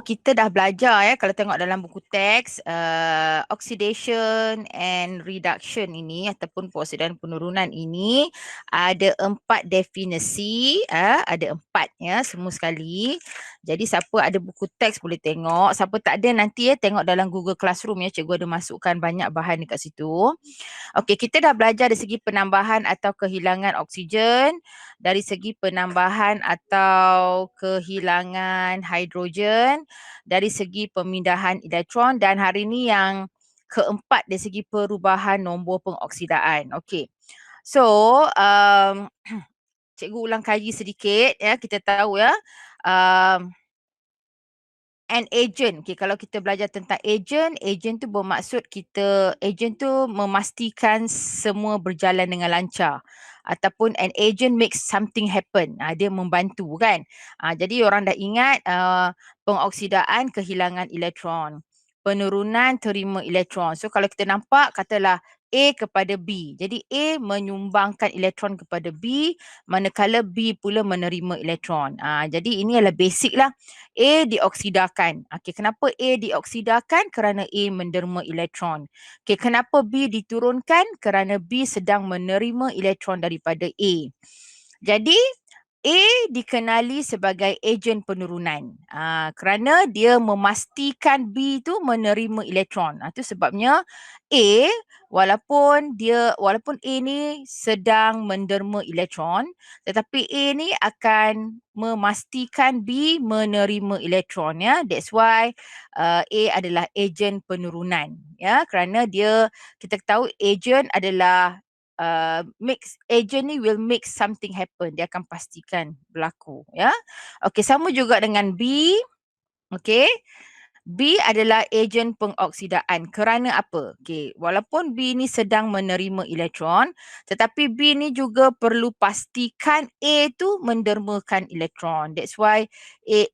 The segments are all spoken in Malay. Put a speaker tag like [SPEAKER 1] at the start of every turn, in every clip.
[SPEAKER 1] kita dah belajar ya, kalau tengok dalam buku teks, oxidation and reduction ini ataupun peroksidan penurunan ini ada 4 definisi, ada 4 ya semua sekali. Jadi siapa ada buku teks boleh tengok, siapa tak ada nanti ya tengok dalam Google Classroom ya, cikgu ada masukkan banyak bahan dekat situ. Okey, kita dah belajar dari segi penambahan atau kehilangan oksigen, dari segi penambahan atau kehilangan hidrogen, dari segi pemindahan elektron, dan hari ini yang keempat dari segi perubahan nombor pengoksidaan. Okey. So, cikgu ulang kaji sedikit ya, kita tahu ya. An agent. Okay, kalau kita belajar tentang agent tu bermaksud agent tu memastikan semua berjalan dengan lancar. Ataupun an agent makes something happen. Dia membantu kan. Jadi orang dah ingat pengoksidaan kehilangan elektron. Penurunan terima elektron. So kalau kita nampak katalah A kepada B. Jadi A menyumbangkan elektron kepada B, manakala B pula menerima elektron. Jadi ini adalah basic lah. A dioksidakan. Okey, kenapa A dioksidakan? Kerana A menerima elektron. Okey, kenapa B diturunkan? Kerana B sedang menerima elektron daripada A. Jadi A dikenali sebagai ejen penurunan kerana dia memastikan B tu menerima elektron. Itu sebabnya A walaupun A ni sedang menderma elektron, tetapi A ni akan memastikan B menerima elektron ya. That's why A adalah ejen penurunan ya, kerana kita tahu ejen adalah agent ni will make something happen. Dia akan pastikan berlaku ya. Okey, sama juga dengan B. Okey. B adalah ejen pengoksidaan. Kerana apa? Okey, walaupun B ni sedang menerima elektron, tetapi B ni juga perlu pastikan A tu mendermakan elektron. That's why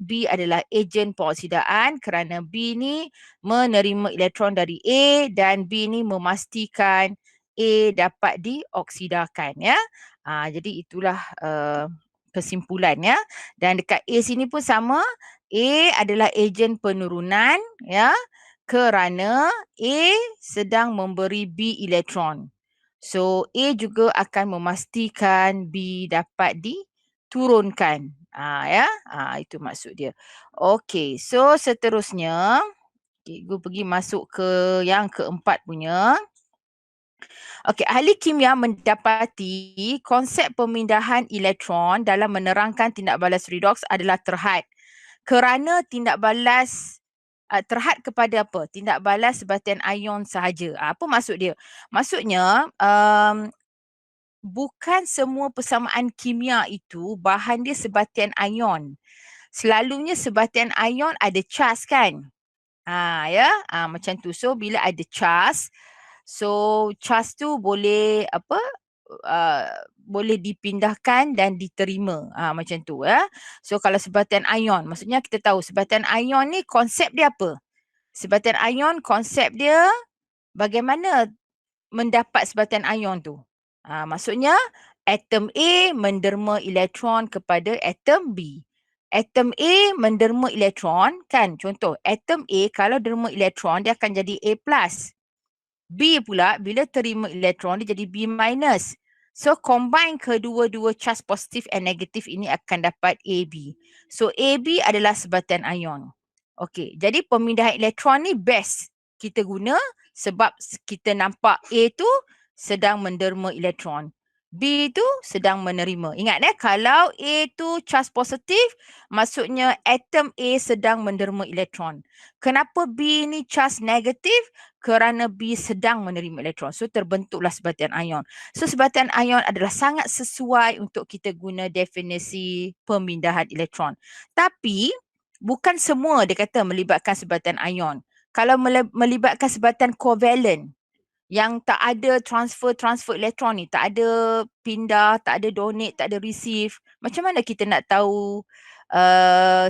[SPEAKER 1] B adalah ejen pengoksidaan kerana B ni menerima elektron dari A dan B ni memastikan A dapat dioksidakan ya. Jadi itulah kesimpulan ya. Dan dekat A sini pun sama. A adalah ejen penurunan ya, kerana A sedang memberi B elektron. So A juga akan memastikan B dapat diturunkan. Ya, itu maksud dia. Okey, so seterusnya cikgu pergi masuk ke yang keempat punya. Okey, ahli kimia mendapati konsep pemindahan elektron dalam menerangkan tindak balas redox adalah terhad. Kerana tindak balas terhad kepada apa? Tindak balas sebatian ion sahaja. Apa maksud dia? Maksudnya bukan semua persamaan kimia itu bahan dia sebatian ion. Selalunya sebatian ion ada charge kan? Macam tu. So bila ada charge, so charge tu boleh boleh dipindahkan dan diterima. Macam tu ya. So kalau sebatian ion, maksudnya kita tahu sebatian ion ni konsep dia apa? Sebatian ion konsep dia bagaimana mendapat sebatian ion tu. Maksudnya atom A menderma elektron kepada atom B. Atom A menderma elektron kan, contoh atom A kalau derma elektron dia akan jadi A+. B pula bila terima elektron dia jadi B-. So combine kedua-dua charge positif and negatif ini akan dapat AB. So AB adalah sebatian ion. Okey, jadi pemindahan elektron ni best kita guna sebab kita nampak A tu sedang menderma elektron. B tu sedang menerima. Ingat kalau A tu charge positif, maksudnya atom A sedang menderma elektron. Kenapa B ni charge negatif? Kerana B sedang menerima elektron. So terbentuklah sebatian ion. So sebatian ion adalah sangat sesuai untuk kita guna definisi pemindahan elektron. Tapi bukan semua dia kata melibatkan sebatian ion. Kalau melibatkan sebatian covalent, yang tak ada transfer elektron ni, tak ada pindah, tak ada donate, tak ada receive, macam mana kita nak tahu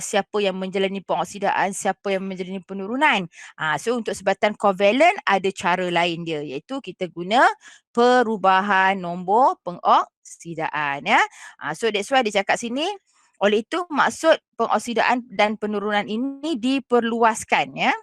[SPEAKER 1] siapa yang menjalani pengoksidaan, siapa yang menjalani penurunan? So untuk sebatian covalent ada cara lain dia, iaitu kita guna perubahan nombor pengoksidaan ya. So that's why dia cakap sini Oleh itu maksud pengoksidaan dan penurunan ini diperluaskan, ya.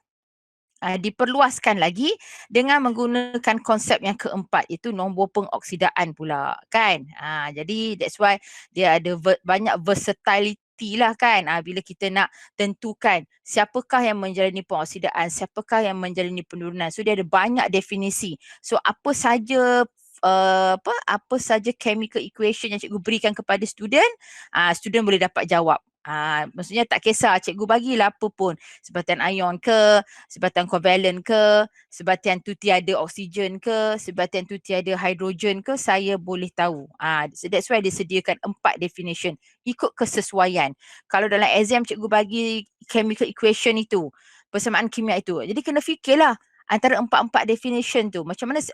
[SPEAKER 1] Diperluaskan lagi dengan menggunakan konsep yang keempat, iaitu nombor pengoksidaan pula, kan. Jadi that's why dia ada banyak versatility lah, kan. Bila kita nak tentukan siapakah yang menjalani pengoksidaan, siapakah yang menjalani penurunan. So dia ada banyak definisi. So apa saja apa saja chemical equation yang cikgu berikan kepada student, student boleh dapat jawab. Maksudnya tak kisah cikgu bagilah apa pun, sebatian ion ke, sebatian kovalent ke, sebatian tu tiada oksigen ke, sebatian tu tiada hidrogen ke, saya boleh tahu. So that's why disediakan 4 definition ikut kesesuaian. Kalau dalam exam cikgu bagi chemical equation itu, persamaan kimia itu, jadi kena fikirlah antara 4 definition tu, macam mana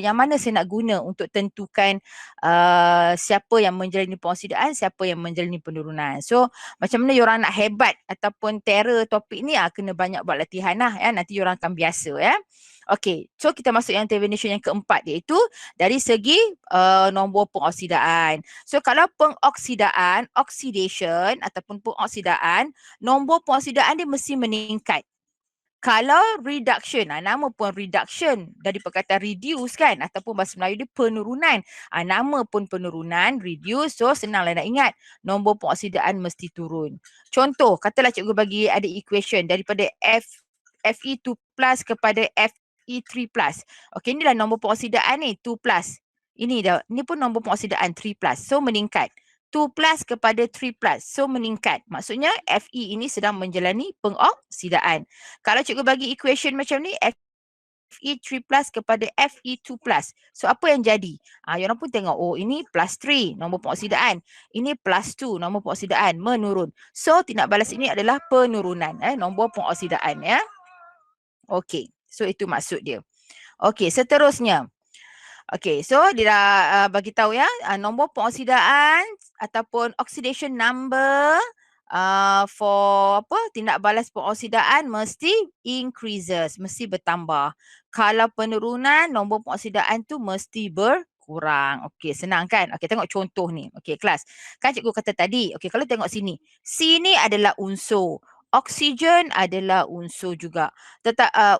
[SPEAKER 1] yang mana saya nak guna untuk tentukan siapa yang menjalani pengoksidaan, siapa yang menjalani penurunan. So macam mana diorang nak hebat ataupun terror topik ni, kena banyak buat latihan lah, ya. Nanti diorang akan biasa, ya. Okey, so kita masuk yang definition yang keempat, iaitu dari segi nombor pengoksidaan. So kalau pengoksidaan, oxidation ataupun pengoksidaan, nombor pengoksidaan dia mesti meningkat. Kalau reduction, nama pun reduction dari perkataan reduce, kan, ataupun bahasa Melayu dia penurunan. Nama pun penurunan, reduce, so senanglah nak ingat, nombor pengoksidaan mesti turun. Contoh, katalah cikgu bagi ada equation daripada Fe2 plus kepada Fe3 plus. Okey, inilah nombor pengoksidaan ni, 2 plus. Ini pun nombor pengoksidaan 3 plus, so meningkat. 2 plus kepada 3 plus, so meningkat. Maksudnya Fe ini sedang menjalani pengoksidaan. Kalau cikgu bagi equation macam ni, Fe3 plus kepada Fe2 plus, so apa yang jadi? Yorang pun tengok, oh ini plus 3, nombor pengoksidaan. Ini plus 2, nombor pengoksidaan, menurun. So tindak balas ini adalah penurunan, nombor pengoksidaan, ya. Okey, so itu maksud dia. Okey, seterusnya. Okay, so dia dah bagi tahu, ya, nombor pengoksidaan ataupun oxidation number for tindak balas pengoksidaan mesti increases, mesti bertambah. Kalau penurunan, nombor pengoksidaan tu mesti berkurang. Okey, senang kan? Okey, tengok contoh ni. Okey, kelas. Kan cikgu kata tadi, okey, kalau tengok sini. Sini adalah unsur. Oksigen adalah unsur juga.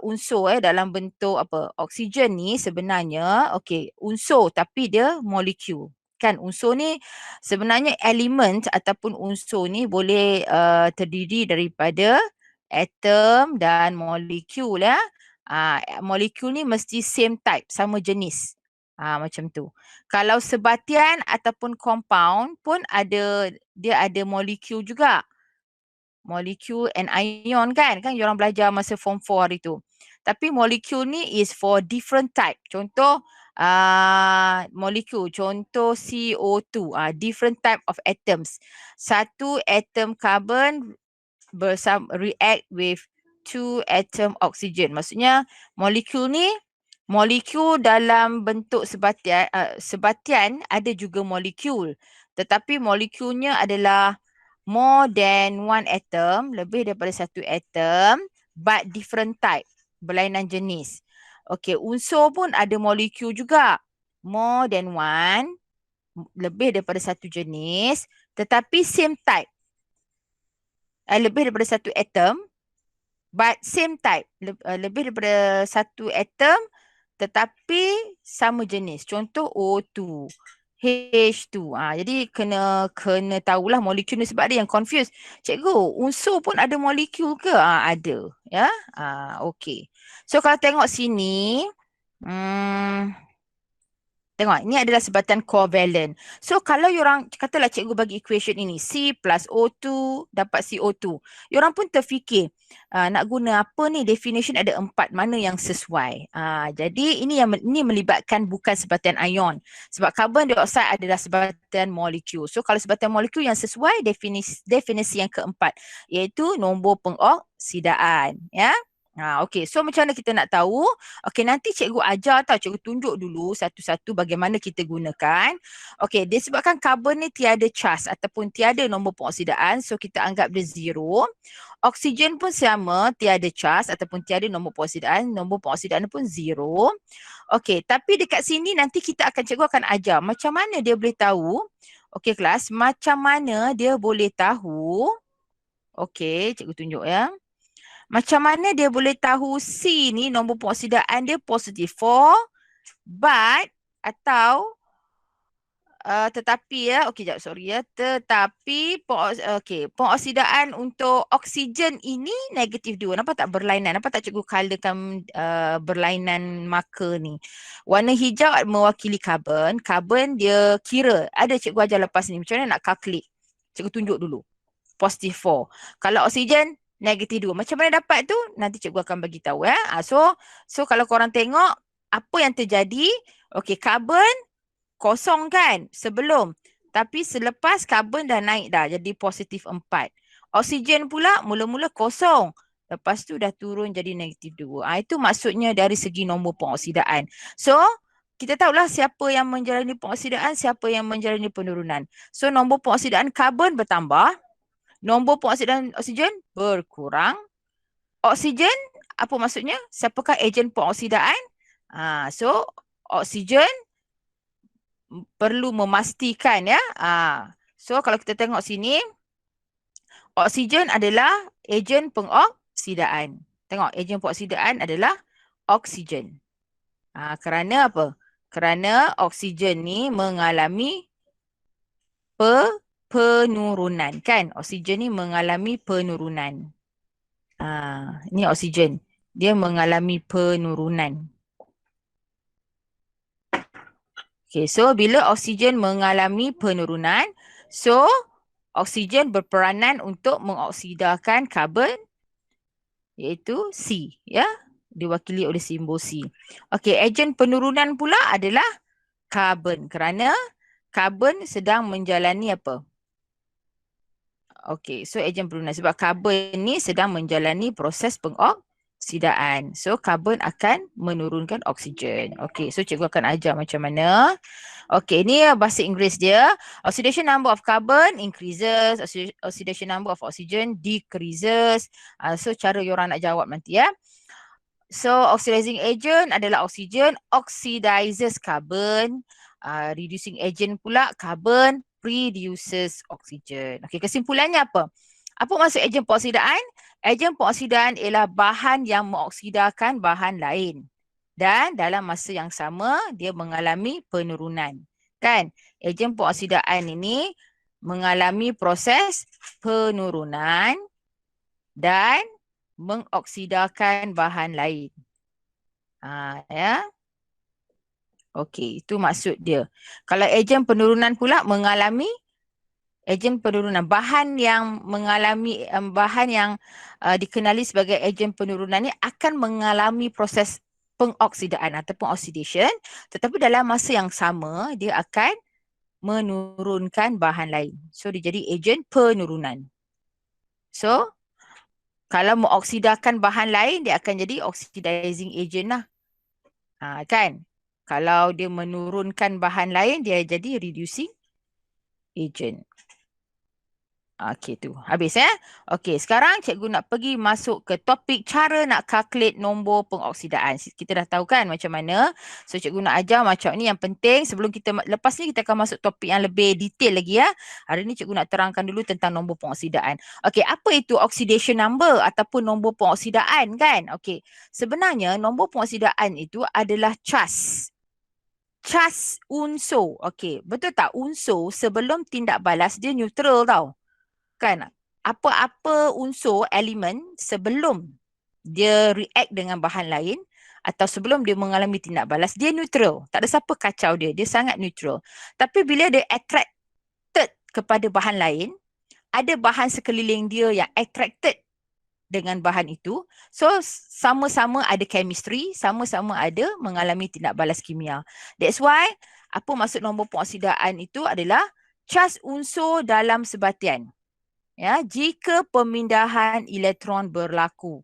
[SPEAKER 1] Unsur dalam bentuk apa? Oksigen ni sebenarnya unsur tapi dia molekul. Kan unsur ni sebenarnya element ataupun unsur ni boleh terdiri daripada atom dan molekul, ya. Molekul ni mesti same type, sama jenis. Macam tu. Kalau sebatian ataupun compound pun dia ada molekul juga. Molekul and ion, kan orang belajar masa form 4 hari tu. Tapi molekul ni is for different type. Contoh molekul, contoh CO2, different type of atoms. Satu atom carbon react with 2 atom oxygen. Maksudnya molekul ni, molekul dalam bentuk sebatian ada juga molekul. Tetapi molekulnya adalah more than 1 atom, lebih daripada 1 atom, but different type, berlainan jenis. Okey, unsur pun ada molekul juga, more than 1, lebih daripada 1 jenis, tetapi same type. Lebih daripada 1 atom, but same type, lebih daripada 1 atom, tetapi sama jenis. Contoh O2. H2. Jadi kena tahulah molekul ni, sebab ada yang confuse. Cikgu, unsur pun ada molekul ke? Ada, ya. Okey. So kalau tengok sini, tengok, ini adalah sebatian covalent. So kalau yorang, katalah cikgu bagi equation ini, C plus O2 dapat CO2. Yorang pun terfikir, nak guna apa ni, definition ada 4, mana yang sesuai. Jadi ini melibatkan bukan sebatian ion. Sebab carbon dioxide adalah sebatian molekul. So kalau sebatian molekul yang sesuai, definisi yang keempat, iaitu nombor pengoksidaan, ya. Okey, so macam mana kita nak tahu? Okey, nanti cikgu ajar tau, cikgu tunjuk dulu satu-satu bagaimana kita gunakan. Okey, disebabkan karbon ni tiada charge ataupun tiada nombor pengoksidaan, so kita anggap dia 0. Oksigen pun sama, tiada charge ataupun tiada nombor pengoksidaan pun 0. Okey, tapi dekat sini nanti cikgu akan ajar macam mana dia boleh tahu Okey kelas, macam mana dia boleh tahu? Okey, cikgu tunjuk ya. Macam mana dia boleh tahu C ni nombor pengoksidaan dia positif 4 but atau tetapi ya, okey jap sorry ya. Tetapi pengoksidaan untuk oksigen ini negatif 2. Nampak tak berlainan? Nampak tak cikgu colourkan berlainan marker ni? Warna hijau mewakili karbon. Karbon dia kira. Ada cikgu ajar lepas ni. Macam mana nak calculate? Cikgu tunjuk dulu. Positif 4. Kalau oksigen negatif 2. Macam mana dapat tu? Nanti cikgu akan bagi tahu ya. So kalau korang tengok apa yang terjadi? Okey, karbon kosong kan sebelum. Tapi selepas karbon dah naik dah jadi positif 4. Oksigen pula mula-mula kosong. Lepas tu dah turun jadi negatif 2. Itu maksudnya dari segi nombor pengoksidaan. So, kita tahulah siapa yang menjalani pengoksidaan, siapa yang menjalani penurunan. So, nombor pengoksidaan karbon bertambah. Nombor pengoksidaan oksigen berkurang. Oksigen, apa maksudnya? Siapakah ejen pengoksidaan? So, oksigen perlu memastikan ya. So kalau kita tengok sini, oksigen adalah ejen pengoksidaan. Tengok, ejen pengoksidaan adalah oksigen. Kerana apa? Kerana oksigen ni mengalami penurunan kan? Oksigen ni mengalami penurunan. Ni oksigen. Dia mengalami penurunan. Okay, so bila oksigen mengalami penurunan, so oksigen berperanan untuk mengoksidakan karbon iaitu C, ya, diwakili oleh simbol C. Okey, ejen penurunan pula adalah karbon kerana karbon sedang menjalani apa? Okey, so ejen penurunan sebab karbon ni sedang menjalani proses pengoksidaan. So karbon akan menurunkan oksigen. Okey, so cikgu akan ajar macam mana. Okey, ni bahasa Inggeris dia. Oxidation number of carbon increases, oxidation number of oxygen decreases. So cara diorang nak jawab nanti ya. So oxidizing agent adalah oksigen, oxidizes carbon. Reducing agent pula carbon reduces oxygen. Okey, kesimpulannya apa? Apa maksud ejen pengoksidaan? Ejen pengoksidaan ialah bahan yang mengoksidakan bahan lain. Dan dalam masa yang sama, dia mengalami penurunan. Kan? Ejen pengoksidaan ini mengalami proses penurunan dan mengoksidakan bahan lain. Ya. Okey, itu maksud dia. Kalau ejen penurunan pula mengalami ejen penurunan, bahan yang mengalami bahan yang dikenali sebagai ejen penurunan ni akan mengalami proses pengoksidaan ataupun oxidation, tetapi dalam masa yang sama dia akan menurunkan bahan lain. So dia jadi ejen penurunan. So kalau mengoksidakan bahan lain dia akan jadi oxidizing agent lah. Kan? Kalau dia menurunkan bahan lain, dia jadi reducing agent. Okey tu. Habis ya. Okey, sekarang cikgu nak pergi masuk ke topik cara nak calculate nombor pengoksidaan. Kita dah tahu kan macam mana. So cikgu nak ajar macam ni yang penting sebelum kita lepas ni kita akan masuk topik yang lebih detail lagi ya. Hari ni cikgu nak terangkan dulu tentang nombor pengoksidaan. Okey, apa itu oxidation number ataupun nombor pengoksidaan kan? Okey. Sebenarnya nombor pengoksidaan itu adalah cas. Cas unsur. Okey, betul tak? Unsur sebelum tindak balas dia neutral tau. Kan? Apa-apa unsur elemen sebelum dia react dengan bahan lain atau sebelum dia mengalami tindak balas, dia neutral. Tak ada siapa kacau dia. Dia sangat neutral. Tapi bila dia attracted kepada bahan lain, ada bahan sekeliling dia yang attracted dengan bahan itu. So, sama-sama ada chemistry, sama-sama ada mengalami tindak balas kimia. That's why, apa maksud nombor pengoksidaan itu adalah cas unsur dalam sebatian. Ya, jika pemindahan elektron berlaku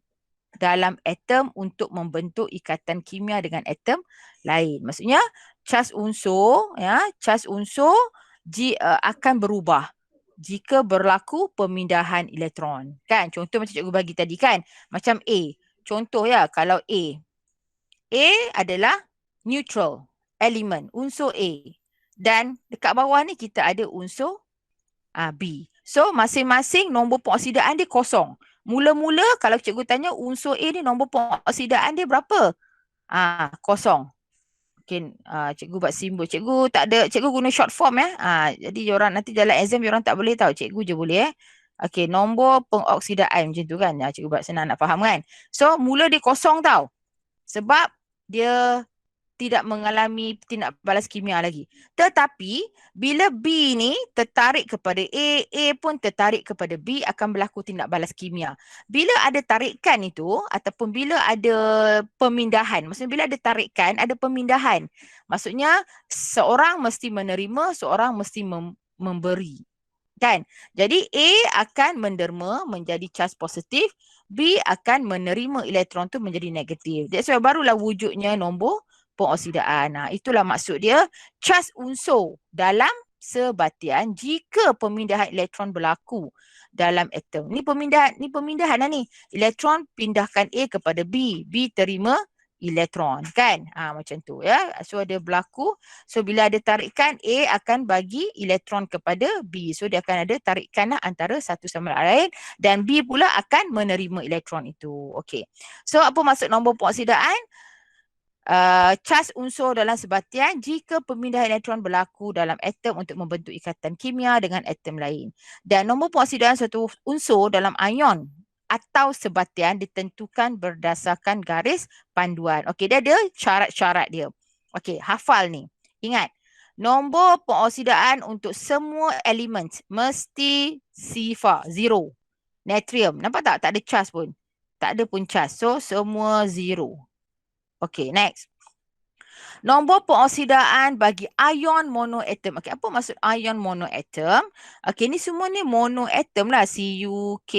[SPEAKER 1] dalam atom untuk membentuk ikatan kimia dengan atom lain. Maksudnya cas unsur akan berubah jika berlaku pemindahan elektron. Kan? Contoh macam cikgu bagi tadi kan. Macam A. Contoh ya, kalau A adalah neutral element, unsur A. Dan dekat bawah ni kita ada unsur B. So masing-masing nombor pengoksidaan dia kosong. Mula-mula kalau cikgu tanya unsur A ni nombor pengoksidaan dia berapa? Kosong. Mungkin cikgu buat simbol. Cikgu tak ada, cikgu guna short form ya. Jadi orang nanti dalam exam orang tak boleh tahu. Cikgu je boleh Okey, nombor pengoksidaan macam tu kan. Cikgu buat senang nak faham kan. So mula dia kosong tau. Sebab dia tidak mengalami tindak balas kimia lagi. Tetapi bila B ni tertarik kepada A pun tertarik kepada B, akan berlaku tindak balas kimia. Bila ada tarikan itu ataupun bila ada pemindahan, maksudnya bila ada tarikan, ada pemindahan. Maksudnya seorang mesti menerima, seorang mesti memberi. Kan? Jadi A akan menderma menjadi charge positif, B akan menerima elektron tu menjadi negatif. That's why barulah wujudnya nombor pengoksidaan. Itulah maksud dia, charge unsur dalam sebatian jika pemindahan elektron berlaku dalam atom. Ni pemindahan lah ni. Elektron pindahkan A kepada B, B terima elektron kan. Macam tu ya. So dia berlaku. So bila ada tarikan, A akan bagi elektron kepada B. So dia akan ada tarikan antara satu sama lain dan B pula akan menerima elektron itu. Okey. So apa maksud nombor pengoksidaan? Charge unsur dalam sebatian jika pemindahan elektron berlaku dalam atom untuk membentuk ikatan kimia dengan atom lain. Dan nombor pengoksidaan suatu unsur dalam ion atau sebatian ditentukan berdasarkan garis panduan. Okey, dia ada syarat-syarat dia. Okey, hafal ni. Ingat, nombor pengoksidaan untuk semua elemen mesti sifar, zero. Natrium, nampak tak? Tak ada charge pun. Tak ada pun charge. So, semua zero. Okey, next. Nombor pengoksidaan bagi ion monoatom. Okey, apa maksud ion monoatom? Okey, ni semua ni monoatom lah. Cu, K,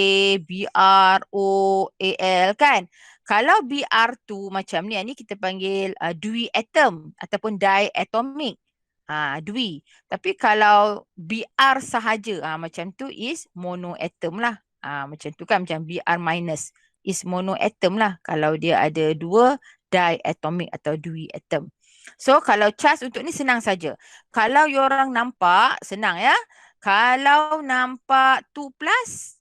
[SPEAKER 1] Br, O, Al kan? Kalau Br2 macam ni kita panggil diatom ataupun diatomic. Dwi. Tapi kalau Br sahaja, macam tu is monoatom lah. Macam tu kan, macam Br minus is monoatom lah. Kalau dia ada dua diatomic atau diatom. So kalau charge untuk ni senang saja. Kalau you orang nampak, senang ya. Kalau nampak 2 plus,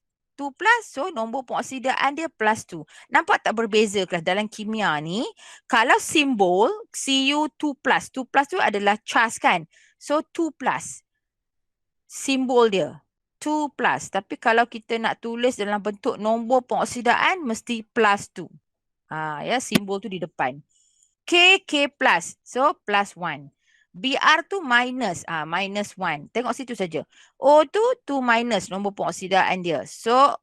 [SPEAKER 1] so nombor pengoksidaan dia plus 2. Nampak tak berbeza kelas dalam kimia ni? Kalau simbol Cu2 plus tu adalah charge kan? So 2 plus. Simbol dia 2 plus. Tapi kalau kita nak tulis dalam bentuk nombor pengoksidaan mesti plus 2. Ya, simbol tu di depan. K plus. So plus 1. Br tu minus. Minus 1. Tengok situ saja. O tu 2 minus nombor pengoksidaan dia. So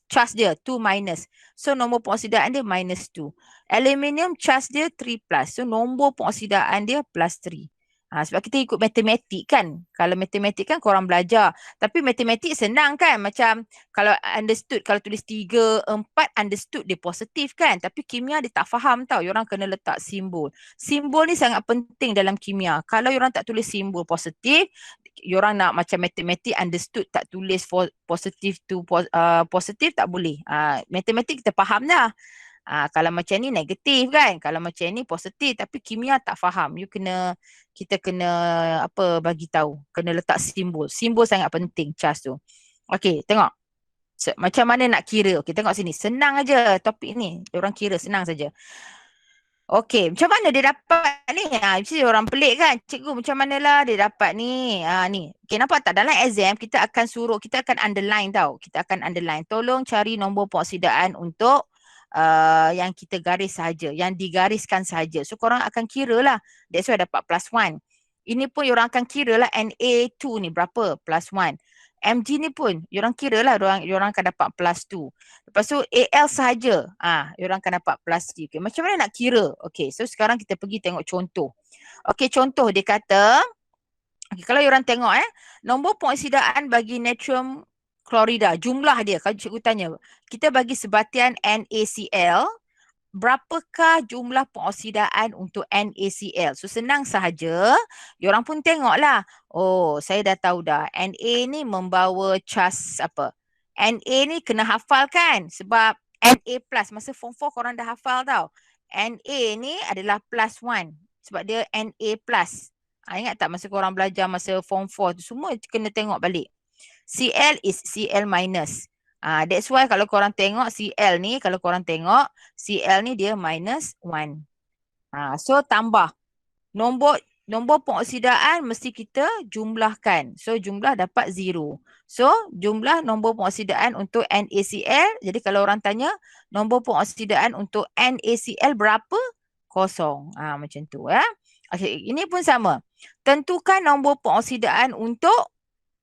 [SPEAKER 1] charge dia 2 minus. So nombor pengoksidaan dia minus 2. Aluminium charge dia 3 plus. So nombor pengoksidaan dia plus 3. Sebab kita ikut matematik kan. Kalau matematik kan korang belajar. Tapi matematik senang kan. Macam kalau understood, kalau tulis 3, 4 understood dia positif kan. Tapi kimia dia tak faham tau. Orang kena letak simbol. Simbol ni sangat penting dalam kimia. Kalau orang tak tulis simbol positif, orang nak macam matematik understood tak tulis positif tu positif tak boleh. Matematik kita faham dah. Kalau macam ni negatif kan. Kalau macam ni positif tapi kimia tak faham. Kita kena bagi tahu. Kena letak simbol. Simbol sangat penting charge tu. Okey, tengok. Macam mana nak kira? Okey, tengok sini. Senang aja topik ni. Orang kira senang saja. Okey, macam mana dia dapat ni? Mesti orang pelik kan? Cikgu macam manalah dia dapat ni? Ni. Okey, nampak tak? Dalam exam kita akan suruh, kita akan underline tau. Kita akan underline. Tolong cari nombor pengoksidaan untuk yang kita garis saja, yang digariskan saja. So korang akan kira lah. That's why dapat plus 1. Ini pun orang akan kira lah Na2 ni berapa? Plus 1. Mg ni pun orang kira lah, orang akan dapat plus 2. Lepas tu Al sahaja, orang akan dapat plus 3. Okay, macam mana nak kira? Okay, so sekarang kita pergi tengok contoh. Okay, contoh dia kata, okay, kalau orang tengok nombor pengoksidaan bagi natrium klorida, jumlah dia, kalau cikgu tanya, kita bagi sebatian NaCl, berapakah jumlah pengoksidaan untuk NaCl? So senang sahaja, diorang pun tengoklah. Oh, saya dah tahu dah. Na ni membawa charge apa? Na ni kena hafal kan? Sebab Na plus, masa form 4 korang dah hafal tau. Na ni adalah plus 1. Sebab dia Na plus. Ingat tak masa korang belajar masa form 4 tu, semua kena tengok balik. Cl is Cl minus. That's why kalau korang tengok Cl ni, kalau korang tengok Cl ni dia minus 1. So tambah. Nombor pengoksidaan mesti kita jumlahkan. So jumlah dapat 0. So jumlah nombor pengoksidaan untuk NaCl. Jadi kalau orang tanya nombor pengoksidaan untuk NaCl berapa? 0. Macam tu ya. Okay, ini pun sama. Tentukan nombor pengoksidaan untuk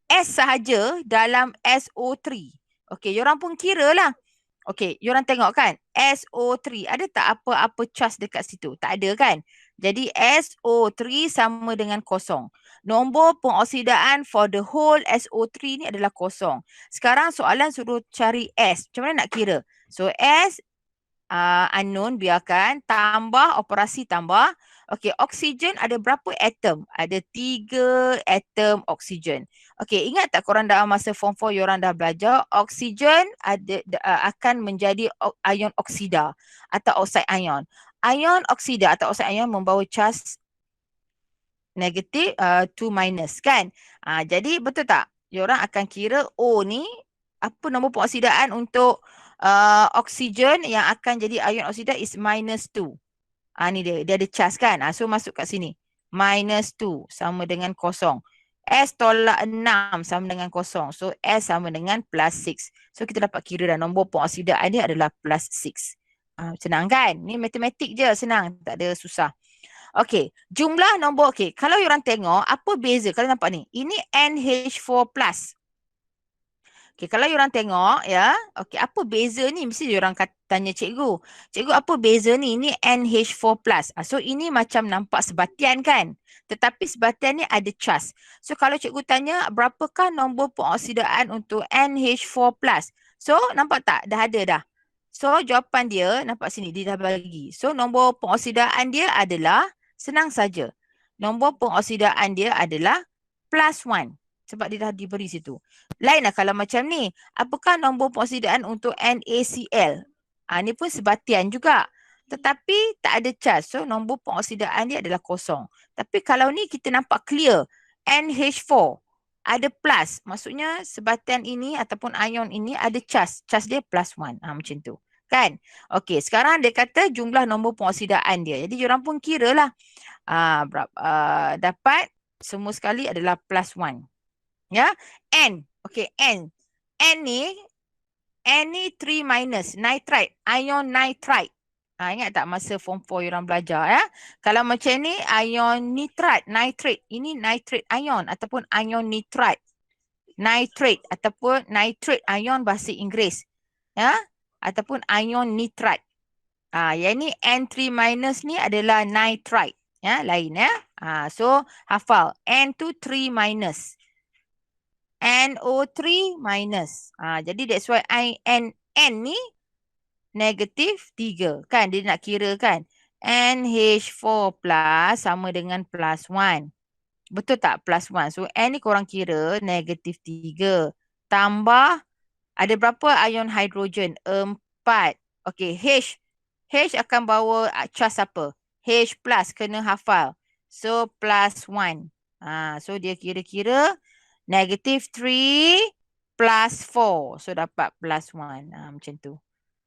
[SPEAKER 1] S sahaja dalam SO3. Okey, yorang pun kira lah. Okey, yorang tengok kan, SO3, ada tak apa-apa charge dekat situ? Tak ada kan? Jadi SO3 sama dengan kosong. Nombor pengoksidaan for the whole SO3 ni adalah kosong. Sekarang soalan suruh cari S. Macam mana nak kira? So S unknown, biarkan. Tambah, operasi tambah. Okey, oksigen ada berapa atom? Ada 3 atom oksigen. Okey, ingat tak korang dalam masa form 4 yorang dah belajar oksigen akan menjadi ion oksida atau oxide ion. Ion oksida atau oxide ion membawa charge negatif 2 minus kan? Jadi betul tak? Yorang akan kira O ni apa nombor pengoksidaan untuk oksigen yang akan jadi ion oksida is minus 2. Ni dia ada charge kan? So masuk kat sini. Minus 2 sama dengan kosong. S tolak 6 sama dengan kosong. So S sama dengan plus 6. So kita dapat kira dah nombor pengoksidaan dia adalah plus 6. Senang kan? Ni matematik je, senang. Tak ada susah. Okey, jumlah nombor. Okey, kalau orang tengok apa beza? Kalau nampak ni, ini NH4+. Okay, kalau orang tengok ya, okay, apa beza ni? Mesti orang tanya cikgu. Cikgu, apa beza ni? Ini NH4+. So ini macam nampak sebatian kan? Tetapi sebatian ni ada charge. So kalau cikgu tanya berapakah nombor pengoksidaan untuk NH4+? So nampak tak? Dah ada dah. So jawapan dia nampak sini, dia dah bagi. So nombor pengoksidaan dia adalah senang saja. Nombor pengoksidaan dia adalah plus 1. Sebab dia dah diberi situ. Lainlah kalau macam ni. Apakah nombor pengoksidaan untuk NaCl? Ni pun sebatian juga. Tetapi tak ada charge. So nombor pengoksidaan dia adalah kosong. Tapi kalau ni kita nampak clear. NH4 ada plus. Maksudnya sebatian ini ataupun ion ini ada charge. Charge dia plus 1. Macam tu. Kan? Okey, sekarang dia kata jumlah nombor pengoksidaan dia. Jadi orang pun kira lah. Dapat semua sekali adalah plus 1. Ya, N. Okey, N. N ni 3 minus, nitrite, ion nitrite. Ingat tak masa form 4 orang belajar ya? Kalau macam ni, ion nitrate. Ini nitrate ion ataupun ion nitrite. Nitrate ataupun nitrate ion bahasa Inggeris. Ya, ataupun ion nitrite. Yang ni N3 minus ni adalah nitrite. Ya, lain ya. So, hafal. N tu 3 minus. NO3 minus. Jadi that's why N ni negatif 3. Kan dia nak kira kan. NH4 plus sama dengan plus 1. Betul tak plus 1? So N ni korang kira negatif 3. Tambah ada berapa ion hidrogen? 4. Okey, H akan bawa charge apa? H plus kena hafal. So plus 1. So dia kira-kira negative 3 plus 4. So dapat plus 1. Macam tu.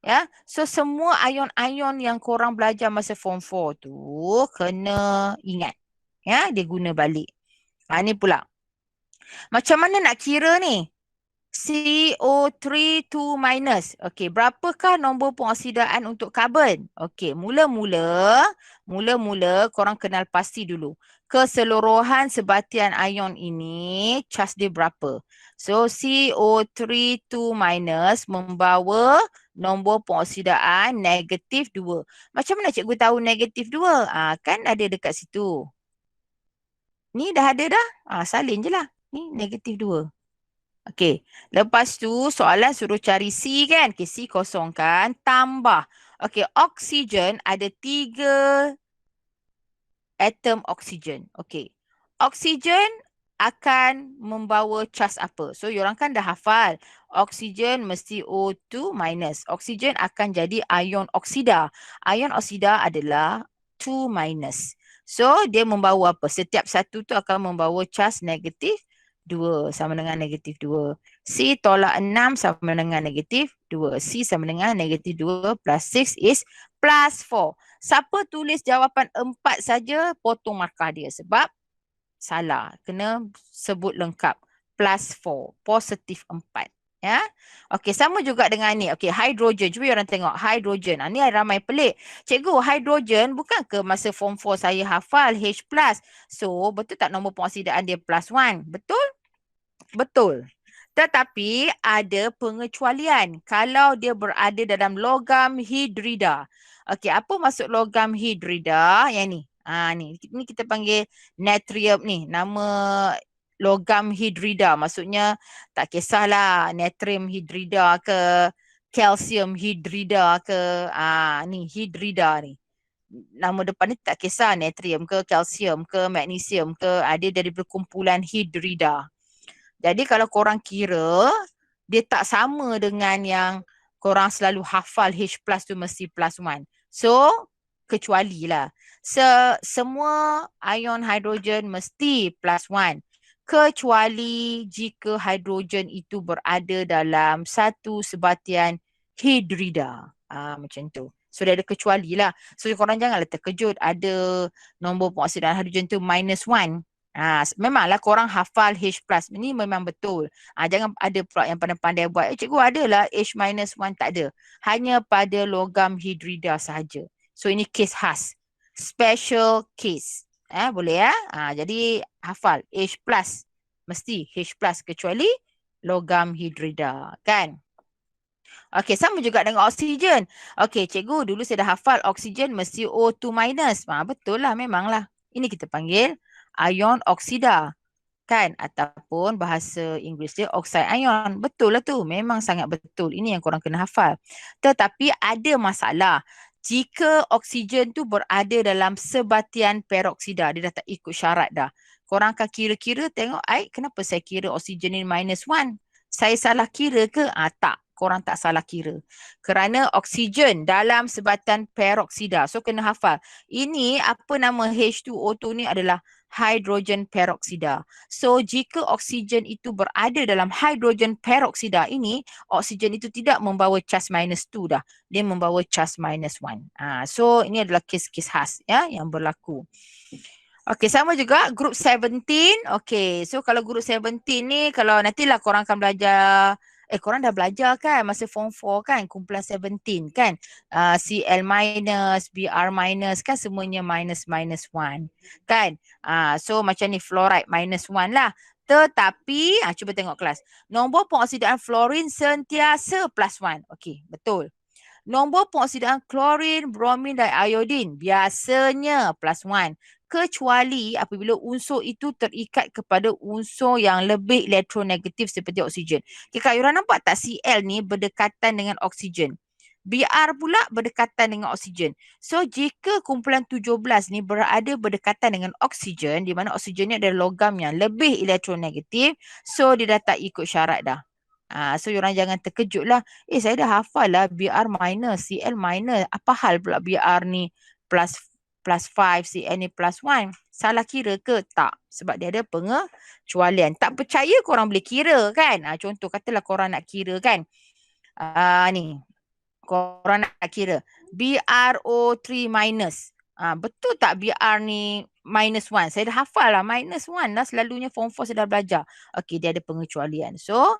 [SPEAKER 1] Ya. So semua ion-ion yang korang belajar masa form 4 tu kena ingat. Ya, dia guna balik. Ni pula. Macam mana nak kira ni? CO3 2 minus. Okey, berapakah nombor pengoksidaan untuk karbon? Okey, mula-mula korang kenal pasti dulu. Keseluruhan sebatian ion ini charge dia berapa? So CO3 2 minus membawa nombor pengoksidaan negatif 2. Macam mana cikgu tahu negatif 2? Kan ada dekat situ. Ni dah ada dah. Salin je lah. Ni negatif 2. Okey, lepas tu soalan suruh cari C kan? Okay, C kosongkan, tambah. Okey, oksigen ada 3 atom oksigen. Okey, oksigen akan membawa charge apa? So, yorang kan dah hafal. Oksigen mesti O2 minus. Oksigen akan jadi ion oksida. Ion oksida adalah 2 minus. So, dia membawa apa? Setiap satu tu akan membawa charge negatif 2 sama dengan negatif 2. C tolak 6 sama dengan negatif 2. C sama dengan negatif 2 plus 6 is plus 4. Siapa tulis jawapan 4 saja, potong markah dia sebab salah. Kena sebut lengkap. Plus 4. Positif 4. Ya. Okey, sama juga dengan ni. Okey, hidrogen. Cuba orang tengok hidrogen. Ni ramai pelik. Cikgu, hidrogen bukan ke masa form 4 saya hafal H+. So, betul tak nombor pengoksidaan dia plus 1? Betul? Betul. Tetapi ada pengecualian kalau dia berada dalam logam hidrida. Okey, apa maksud logam hidrida? Yang ni. Ni kita panggil natrium ni. Nama logam hidrida. Maksudnya tak kisahlah natrium hidrida ke kalsium hidrida ke. Ni hidrida ni. Nama depan ni tak kisah natrium ke kalsium ke magnesium ke. Ada dari perkumpulan hidrida. Jadi kalau korang kira, dia tak sama dengan yang korang selalu hafal H plus tu mesti plus 1. So, kecuali lah. Semua ion hidrogen mesti plus 1. Kecuali jika hidrogen itu berada dalam satu sebatian hidrida. Macam tu. So, dia ada kecuali lah. So, korang janganlah terkejut ada nombor pengoksidaan hidrogen tu minus 1. Memanglah korang hafal H plus. Ini memang betul. Jangan ada pula yang pandai-pandai buat. Cikgu adalah H minus 1. Tak ada. Hanya pada logam hidrida sahaja. So ini kes khas. Special case. Boleh ya? Jadi hafal H plus. Mesti H plus kecuali logam hidrida. Kan? Okey, sama juga dengan oksigen. Okey, cikgu dulu saya dah hafal oksigen mesti O2 minus. Betul lah, memanglah. Ini kita panggil ion oksida. Kan? Ataupun bahasa Inggeris dia oxide ion. Betul lah tu. Memang sangat betul. Ini yang korang kena hafal. Tetapi ada masalah. Jika oksigen tu berada dalam sebatian peroksida, dia dah tak ikut syarat dah. Korang akan kira-kira tengok, kenapa saya kira oksigen ni minus 1? Saya salah kira ke? Tak. Korang tak salah kira. Kerana oksigen dalam sebatian peroksida. So, kena hafal. Ini apa nama H2O2 ni adalah hidrogen peroksida. So, jika oksigen itu berada dalam hidrogen peroksida ini, oksigen itu tidak membawa charge minus 2 dah. Dia membawa charge minus 1. So, ini adalah kes-kes khas ya yang berlaku. Okey, sama juga group 17. Okey, so kalau group 17 ni, kalau nantilah korang akan belajar, korang dah belajar kan masa form 4 kan, kumpulan 17 kan. Cl minus, Br minus kan semuanya minus 1 kan. So macam ni fluoride minus 1 lah. Tetapi, cuba tengok kelas. Nombor pengoksidaan fluorin sentiasa plus 1. Okey, betul. Nombor pengoksidaan klorin, bromin dan iodin biasanya plus 1. Kecuali apabila unsur itu terikat kepada unsur yang lebih elektronegatif seperti oksigen. Okay, Kak Yura nampak tak Cl ni berdekatan dengan oksigen. Br pula berdekatan dengan oksigen. So, jika kumpulan 17 ni berada berdekatan dengan oksigen, di mana oksigen ni adalah logam yang lebih elektronegatif, so dia dah tak ikut syarat dah. So, orang jangan terkejut lah. Saya dah hafal lah Br minus, Cl minus. Apa hal pula Br ni plus 5, Cl ni plus 1. Salah kira ke? Tak. Sebab dia ada pengecualian. Tak percaya korang boleh kira kan? Contoh katalah korang nak kira kan? Ni. Korang nak kira. BrO3 minus. Betul tak Br ni minus 1? Saya dah hafal lah. Minus 1 lah selalunya form 4 saya dah belajar. Okey, dia ada pengecualian. So,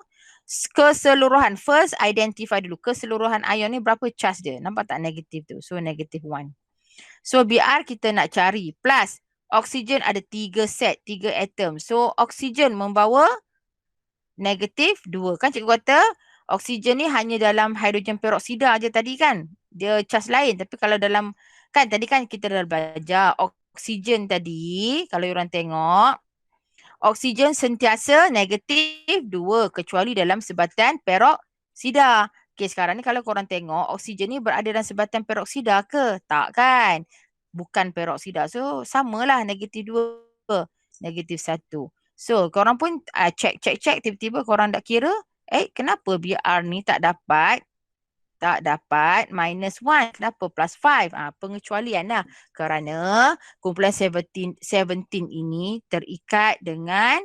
[SPEAKER 1] keseluruhan. First, identify dulu. Keseluruhan ion ni berapa charge dia? Nampak tak negatif tu? So, negatif 1. So, Br kita nak cari. Plus, oksigen ada 3 set, 3 atom. So, oksigen membawa negatif 2. Kan cikgu kata, oksigen ni hanya dalam hidrogen peroksida aja tadi kan. Dia charge lain. Tapi kalau dalam, kan tadi kan kita dah belajar. Oksigen tadi, kalau orang tengok, oksigen sentiasa negatif 2. Kecuali dalam sebatian peroksida. Okay, sekarang ni kalau korang tengok, oksigen ni berada dalam sebatian peroksida ke? Tak kan? Bukan peroksida. So, samalah negatif 2, negatif 1. So, korang pun check. Tiba-tiba korang tak kira, kenapa Br ni tak dapat tak dapat minus 1. Kenapa? Plus 5. Pengecualian lah. Kerana kumpulan 17 ini terikat dengan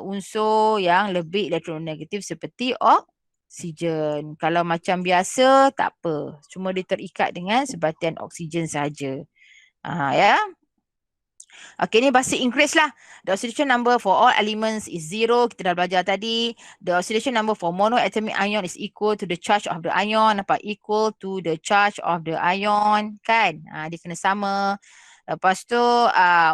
[SPEAKER 1] unsur yang lebih elektronegatif seperti oksigen. Kalau macam biasa, tak apa. Cuma dia terikat dengan sebatian oksigen saja. Ya. Okay, ni bahasa Inggeris lah. The oxidation number for all elements is 0. Kita dah belajar tadi. The oxidation number for monoatomic ion is equal to the charge of the ion. Apa? Equal to the charge of the ion. Kan? Dia kena sama. Lepas tu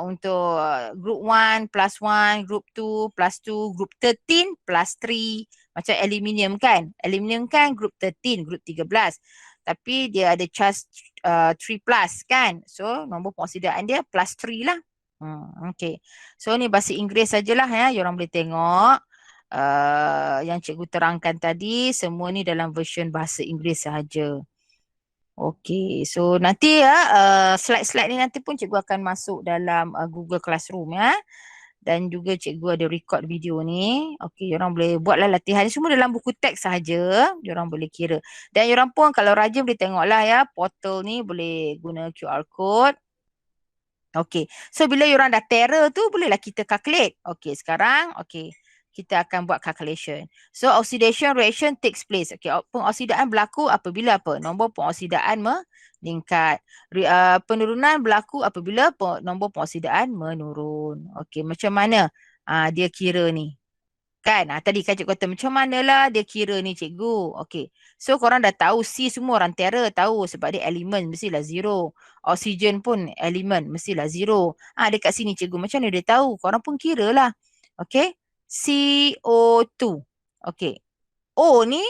[SPEAKER 1] untuk group 1 plus 1, group 2 plus 2, group 13 plus 3. Macam aluminium kan? Aluminium kan group 13, group 13. Tapi dia ada charge 3 plus kan? So nombor pengoksidaan dia plus 3 lah. Okay. So ni bahasa Inggeris sajalah ya. Yorang boleh tengok. Yang cikgu terangkan tadi. Semua ni dalam version bahasa Inggeris sahaja. Okay. So nanti slide-slide ni nanti pun cikgu akan masuk dalam Google Classroom ya. Dan juga cikgu ada record video ni. Okay. Yorang boleh buatlah latihan ni. Semua dalam buku teks sahaja. Yorang boleh kira. Dan yorang pun kalau rajin boleh tengoklah ya. Portal ni boleh guna QR code. Okay, so bila yorang dah terror tu, bolehlah kita calculate. Okay, sekarang, okay, kita akan buat calculation. So, oxidation reaction takes place. Okay, pengoksidaan berlaku apabila apa? Nombor pengoksidaan meningkat. Penurunan berlaku apabila nombor pengoksidaan menurun. Okay, macam mana dia kira ni? Kan? Tadi kan cikgu kata macam manalah dia kira ni cikgu. Okay. So korang dah tahu C semua orang terror tahu sebab dia elemen mestilah 0. Oksigen pun elemen mestilah 0. Dekat sini cikgu macam mana dia tahu? Korang pun kira lah. Okay. CO2. Okay. O ni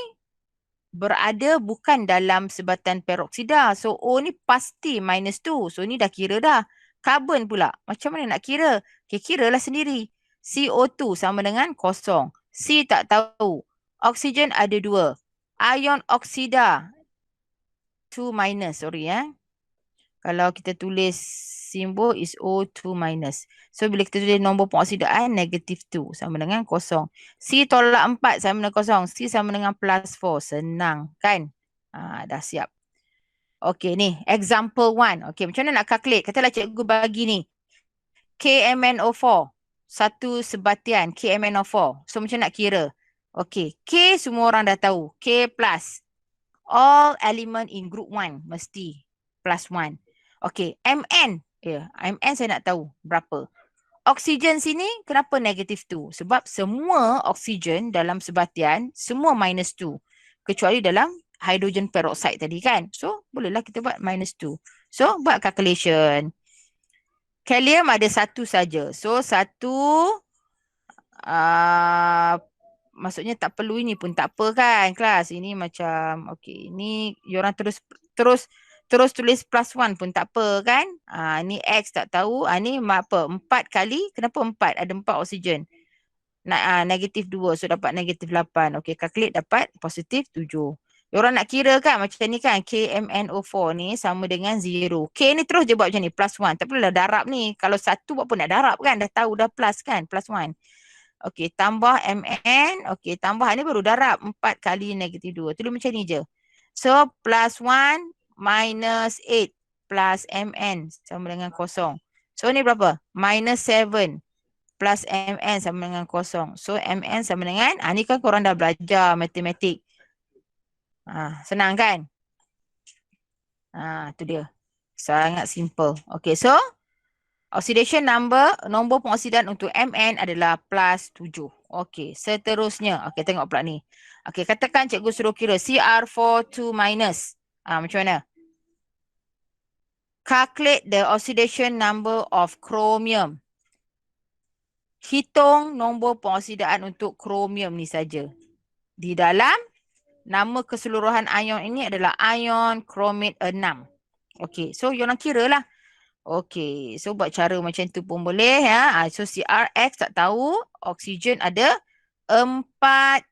[SPEAKER 1] berada bukan dalam sebatan peroksida. So O ni pasti minus 2. So ni dah kira dah. Karbon pula. Macam mana nak kira? Okay, kiralah sendiri. CO2 sama dengan kosong. C tak tahu. Oksigen ada 2. Ion oksida 2 minus. Sorry ya. Kalau kita tulis simbol is O2 minus. So bila kita tulis nombor pengoksidaan negatif 2 sama dengan kosong. C tolak 4 sama dengan kosong. C sama dengan plus 4. Senang kan? Dah siap. Okay ni example 1. Okay macam mana nak calculate? Katalah cikgu bagi ni. KMnO4. Satu sebatian KMnO4. So macam nak kira? Okay. K semua orang dah tahu. K plus. All element in group 1 mesti plus 1. Okay. Mn. Mn saya nak tahu berapa. Oksigen sini kenapa negatif 2? Sebab semua oksigen dalam sebatian semua minus 2. Kecuali dalam hydrogen peroxide tadi kan. So bolehlah kita buat minus 2. So buat calculation. Kalium ada satu saja. So satu maksudnya tak perlu ini pun tak apa kan kelas. Ini macam okey, ini diorang terus tulis plus 1 pun tak apa kan. Ni X tak tahu. Ni apa? 4 kali. Kenapa 4? Ada 4 oksigen. Negatif 2. So dapat negatif 8. Okey, calculate dapat positif 7. Diorang nak kira kan macam ni kan. KMnO4 ni sama dengan 0. K ni terus je buat macam ni. Plus 1. Tak perlulah darab ni. Kalau 1 buat pun nak darab kan. Dah tahu dah plus kan. Plus 1. Okey, tambah Mn. Okey, tambah ni baru darab. 4 kali negatif 2. Tulis macam ni je. So, plus 1 minus 8 plus Mn sama dengan kosong. So, ni berapa? Minus 7 plus Mn sama dengan kosong. So, Mn sama dengan, ni kan korang dah belajar matematik. Senang kan? Tu dia. Sangat simple. Okay, so oxidation nombor pengoksidaan untuk Mn adalah plus 7. Okay, seterusnya. Okay, tengok pula ni. Okay, katakan cikgu suruh kira Cr42 minus. Macam mana? Calculate the oxidation number of chromium. Hitung nombor pengoksidaan untuk chromium ni saja. Di dalam nama keseluruhan ion ini adalah ion chromate 6. Okey, so you nak kira lah. Okey, so buat cara macam tu pun boleh ya. So CRX tak tahu, oksigen ada 4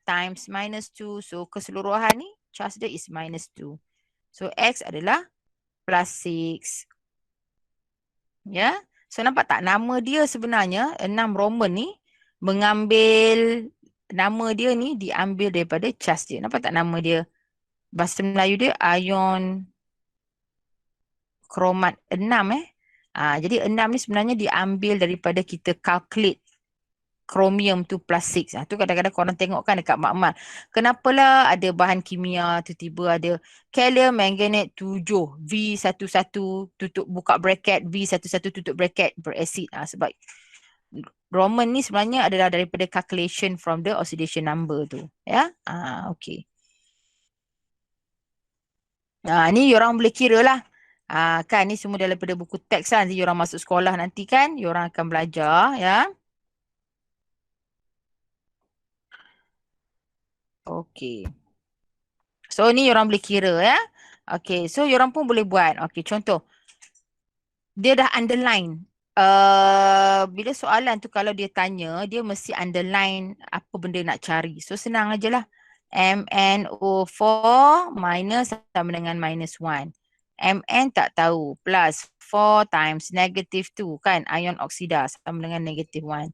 [SPEAKER 1] times minus 2. So keseluruhan ni charge dia is minus 2. So X adalah plus 6. Ya. So nampak tak nama dia sebenarnya 6 Roman ni mengambil nama dia ni diambil daripada charge dia. Nampak tak nama dia? Bahasa Melayu dia ion kromat 6 jadi 6 ni sebenarnya diambil daripada kita calculate chromium tu plus 6. Tu kadang-kadang korang tengok kan dekat makmal. Kenapalah ada bahan kimia tiba-tiba ada kalium manganate 7 V11 tutup buka bracket V11 tutup bracket berasid. Sebab Roman ni sebenarnya adalah daripada calculation from the oxidation number tu. Ya. Okay. Ni orang boleh kira lah. Kan ni semua daripada buku teks kan. Nanti orang masuk sekolah nanti kan. Orang akan belajar ya. Okey. So ni orang boleh kira ya. Okey. So orang pun boleh buat. Okey. Contoh. Dia dah underline. Bila soalan tu kalau dia tanya, dia mesti underline apa benda nak cari. So senang aje lah. MnO4 minus sama dengan -1. Mn tak tahu. Plus 4 times -2 kan. Ion oksida sama dengan -1.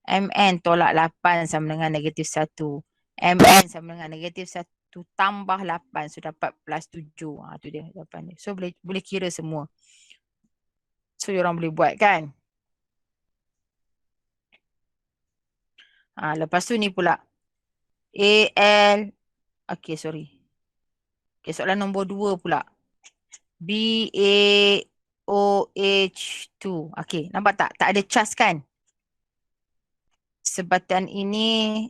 [SPEAKER 1] Mn tolak 8 sama dengan -1. Mn sama dengan -1 tambah 8. So dapat plus 7. Tu dia jawapan dia. So boleh kira semua. So orang boleh buat kan. Lepas tu ni pula. Al. Okay, sorry. Okay, soalan nombor 2 pula. BaOH2. Okay, nampak tak? Tak ada cas kan? Sebatan ini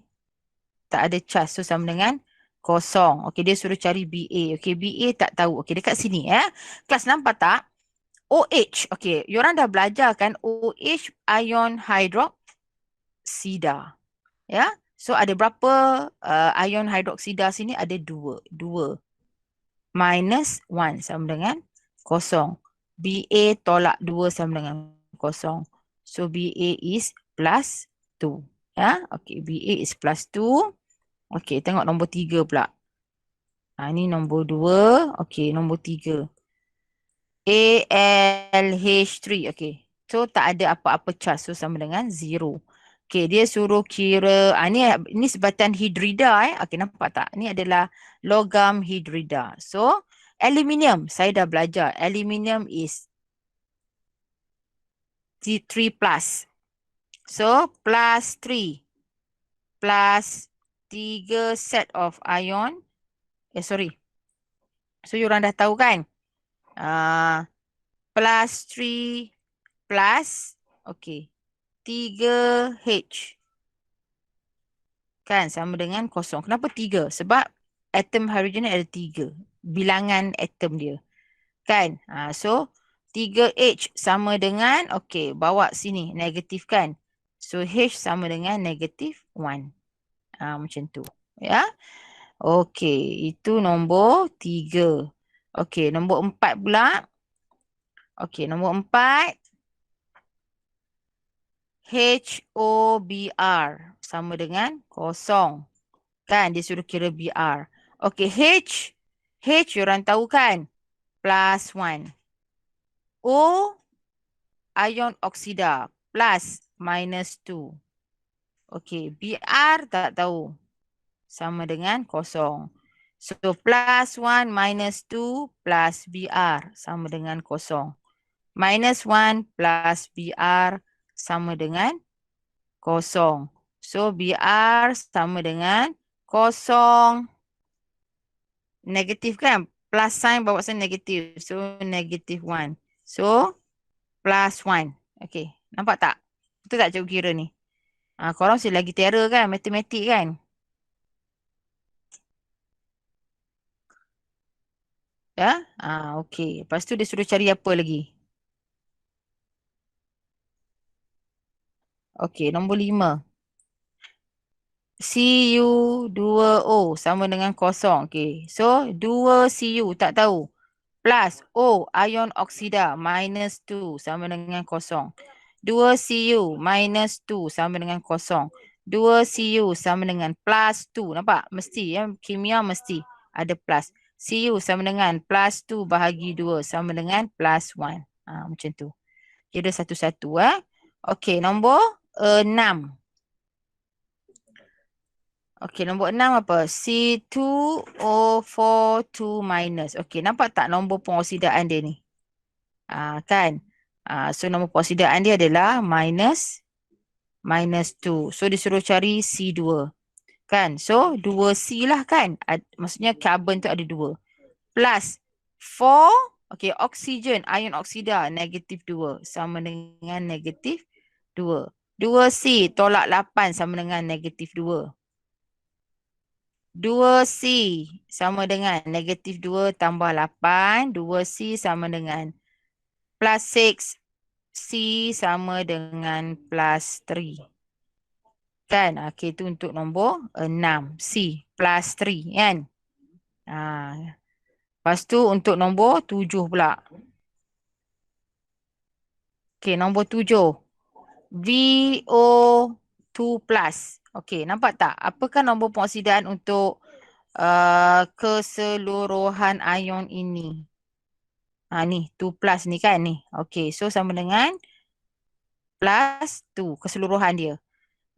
[SPEAKER 1] tak ada cas. So sama dengan kosong. Okay, dia suruh cari Ba. Okay, Ba tak tahu. Okay, dekat sini ya. Kelas nampak tak? OH. Okay, yorang dah belajar kan OH ion hydroxida. Ya. So ada berapa ion hydroxida sini? Ada 2. 2 minus 1 sama dengan kosong. Ba tolak 2 sama dengan kosong. So Ba is plus 2. Ya. Okay, Ba is plus 2. Okay, tengok nombor 3 pula. Ini nombor 2. Okay, nombor 3. ALH3. Okay. So tak ada apa-apa charge. So sama dengan 0. Okay, dia suruh kira. Ni sebatan hidrida. Okay, nampak tak? Ni adalah logam hidrida. So, aluminium. Saya dah belajar. Aluminium is 3 plus. So, plus 3. Plus 3 set of ion. Sorry. So, you orang dah tahu kan? Plus 3 plus. Okay. 3H. Kan sama dengan kosong. Kenapa 3? Sebab atom hidrogen ada 3. Bilangan atom dia. Kan? So 3H sama dengan, okay, bawa sini negatif kan. So H sama dengan negatif 1. Macam tu. Ya. Okay, itu nombor 3. Okay, nombor 4 pula. Okay, nombor 4. HOBr sama dengan kosong. Kan dia suruh kira Br. Okey, H orang tahu kan? Plus 1. O ion oksida plus -2. Okey, Br tak tahu. Sama dengan kosong. So plus 1 -2 plus Br sama dengan kosong. -1 plus Br sama dengan kosong. So, Br sama dengan kosong. Negatif kan? Plus sign bawa sign negatif. So, -1. So, plus 1. Okay. Nampak tak? Betul tak cikgu kira ni? Korang mesti lagi terror kan? Matematik kan? Ya? Okay. Lepas tu dia suruh cari apa lagi? Okay. Nombor 5. Cu2O sama dengan kosong. Okay. So, 2 Cu tak tahu. Plus O ion oksida -2 sama dengan kosong. 2 Cu -2 sama dengan kosong. 2 Cu sama dengan plus 2. Nampak? Mesti ya. Kimia mesti ada plus. Cu sama dengan plus 2 bahagi 2 sama dengan plus 1. Macam tu. Kira satu-satu. Okey, nombor 6. Okey, nombor 6 apa? C2O42 Okey, nampak tak nombor pengoksidaan dia ni? Kan? So nombor pengoksidaan dia adalah minus 2. So disuruh cari C2. Kan? So 2C lah kan? Maksudnya carbon tu ada 2. Plus 4, okey, oksigen, ion oksida negatif 2 sama dengan negatif 2. 2C tolak 8 sama dengan negatif 2. 2C sama dengan negatif 2 tambah 8. 2C sama dengan plus 6. C sama dengan plus 3. Kan? Okey, itu untuk nombor 6. C plus 3 kan? Lepas tu untuk nombor 7 pula. Okey, nombor 7. VO2 plus. Okey, nampak tak? Apakah nombor pengoksidaan untuk keseluruhan ion ini? Ni 2 plus ni kan ni. Okey, so sama dengan plus 2 keseluruhan dia.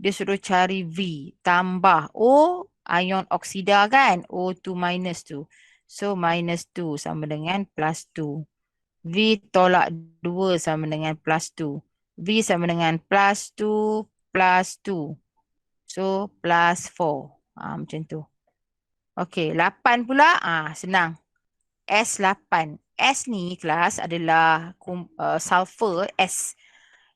[SPEAKER 1] Dia suruh cari V tambah O ion oksida kan. O2 minus 2. So minus 2 sama dengan plus 2. V tolak 2 sama dengan plus 2. V sama dengan plus 2 plus 2. So plus 4. Macam tu. Okey, 8 pula. Senang. S8. S ni kelas adalah sulfur S.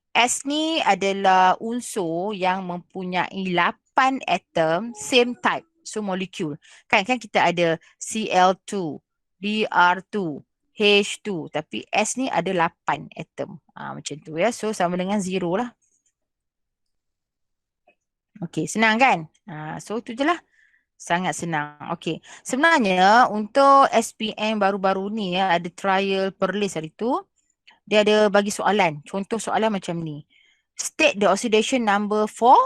[SPEAKER 1] S ni adalah unsur yang mempunyai 8 atom same type. So molekul. Kan kita ada Cl2, Br2, H2. Tapi S ni ada 8 atom. Macam tu ya. So sama dengan 0 lah. Okey, senang kan? So tu je lah. Sangat senang. Okey. Sebenarnya untuk SPM baru-baru ni ya, ada trial Perlis hari tu. Dia ada bagi soalan. Contoh soalan macam ni. State the oxidation number for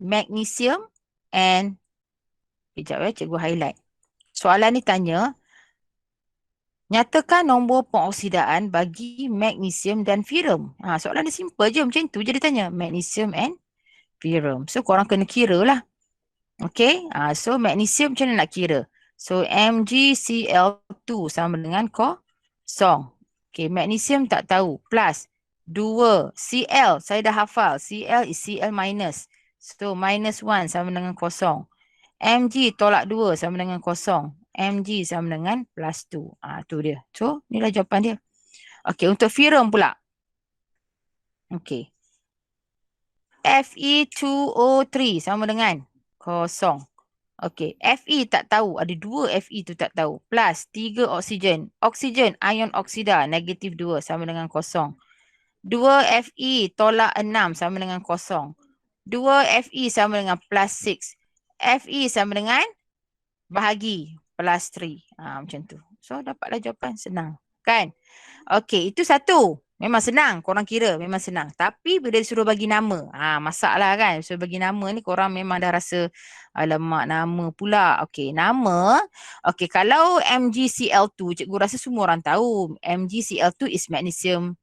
[SPEAKER 1] magnesium and... Sekejap ya, cikgu highlight. Soalan ni tanya, nyatakan nombor pengoksidaan bagi magnesium dan ferrum. Soalan dia simple je. Macam tu je dia tanya. Magnesium and ferrum. So korang kena kira lah. Okay. So magnesium macam mana nak kira? So MgCl2 sama dengan kosong. Okay. Magnesium tak tahu. Plus 2. Cl. Saya dah hafal. Cl is Cl minus. So minus 1 sama dengan kosong. Mg tolak 2 sama dengan kosong. Mg sama dengan plus 2. Tu dia. So inilah jawapan dia. Okay. Untuk ferrum pula. Okay. Fe2O3 sama dengan kosong. Okey, Fe tak tahu. Ada 2 Fe tu tak tahu. Plus 3 oksigen. Oksigen, ion oksida, negatif 2 sama dengan kosong. 2 Fe tolak 6 sama dengan kosong. 2 Fe sama dengan plus 6. Fe sama dengan bahagi plus 3. Macam tu. So, dapatlah jawapan. Senang. Kan? Okey, itu satu. Memang senang. Korang kira memang senang. Tapi bila disuruh bagi nama. Masalah kan. Disuruh bagi nama ni korang memang dah rasa alamak nama pula. Okey, nama. Okey, kalau MgCl2, cikgu rasa semua orang tahu. MgCl2 is magnesium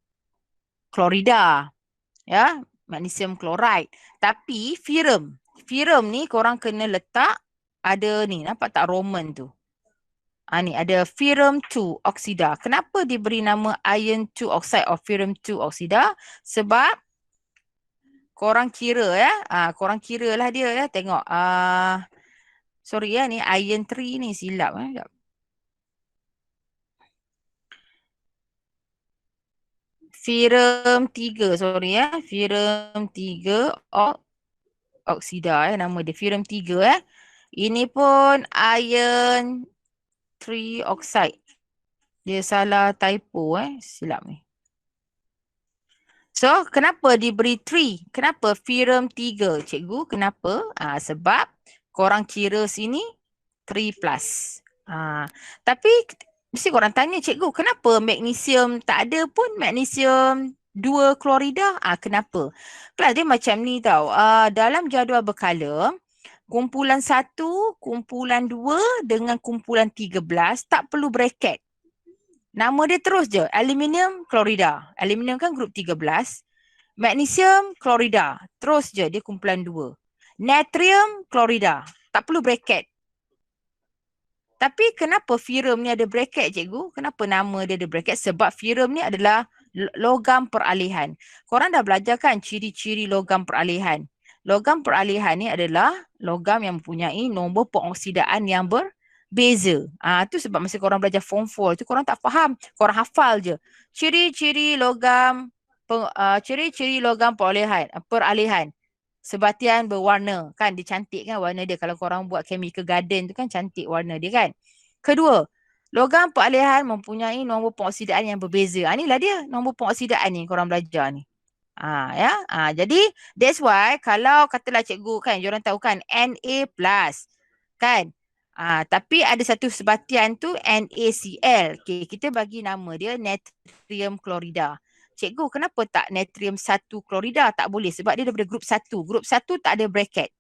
[SPEAKER 1] klorida. Ya, magnesium chloride. Tapi ferrum. Ferrum ni korang kena letak ada ni. Nampak tak Roman tu? Ni ada ferrum 2 oksida. Kenapa diberi nama iron 2 oxide or ferrum 2 oksida? Sebab korang kira ya. Korang kira lah dia ya. Tengok. Sorry ya, ni iron 3 ni silap. Ferrum 3, sorry ya. Ferrum 3 oksida nama dia. Ferrum 3 Ini pun iron 3 oxide. Dia salah typo silap ni. So, kenapa diberi 3? Kenapa ferrum 3, cikgu? Kenapa? Sebab korang kira sini 3 plus. Tapi mesti korang tanya cikgu, kenapa magnesium tak ada pun magnesium 2 klorida? Kenapa? Kelas dia macam ni tau. Dalam jadual berkala, kumpulan 1, kumpulan 2 dengan kumpulan 13 tak perlu bracket. Nama dia terus je, aluminium klorida. Aluminium kan grup 13. Magnesium klorida. Terus je dia kumpulan 2. Natrium klorida. Tak perlu bracket. Tapi kenapa furum ni ada bracket, cikgu? Kenapa nama dia ada bracket? Sebab furum ni adalah logam peralihan. Korang dah belajar kan ciri-ciri logam peralihan? Logam peralihan ni adalah logam yang mempunyai nombor pengoksidaan yang berbeza. Tu sebab masa korang belajar form 4 tu korang tak faham. Korang hafal je. Ciri-ciri logam peralihan. Sebatian berwarna kan, dia cantik kan warna dia. Kalau korang buat chemical garden tu kan cantik warna dia kan. Kedua, logam peralihan mempunyai nombor pengoksidaan yang berbeza. Inilah dia nombor pengoksidaan ni korang belajar ni. Jadi that's why kalau katalah cikgu kan, diorang tahu kan Na+ kan. Tapi ada satu sebatian tu NaCl. Okay, kita bagi nama dia natrium klorida. Cikgu, kenapa tak natrium 1 klorida? Tak boleh sebab dia daripada grup 1. Grup 1 tak ada bracket.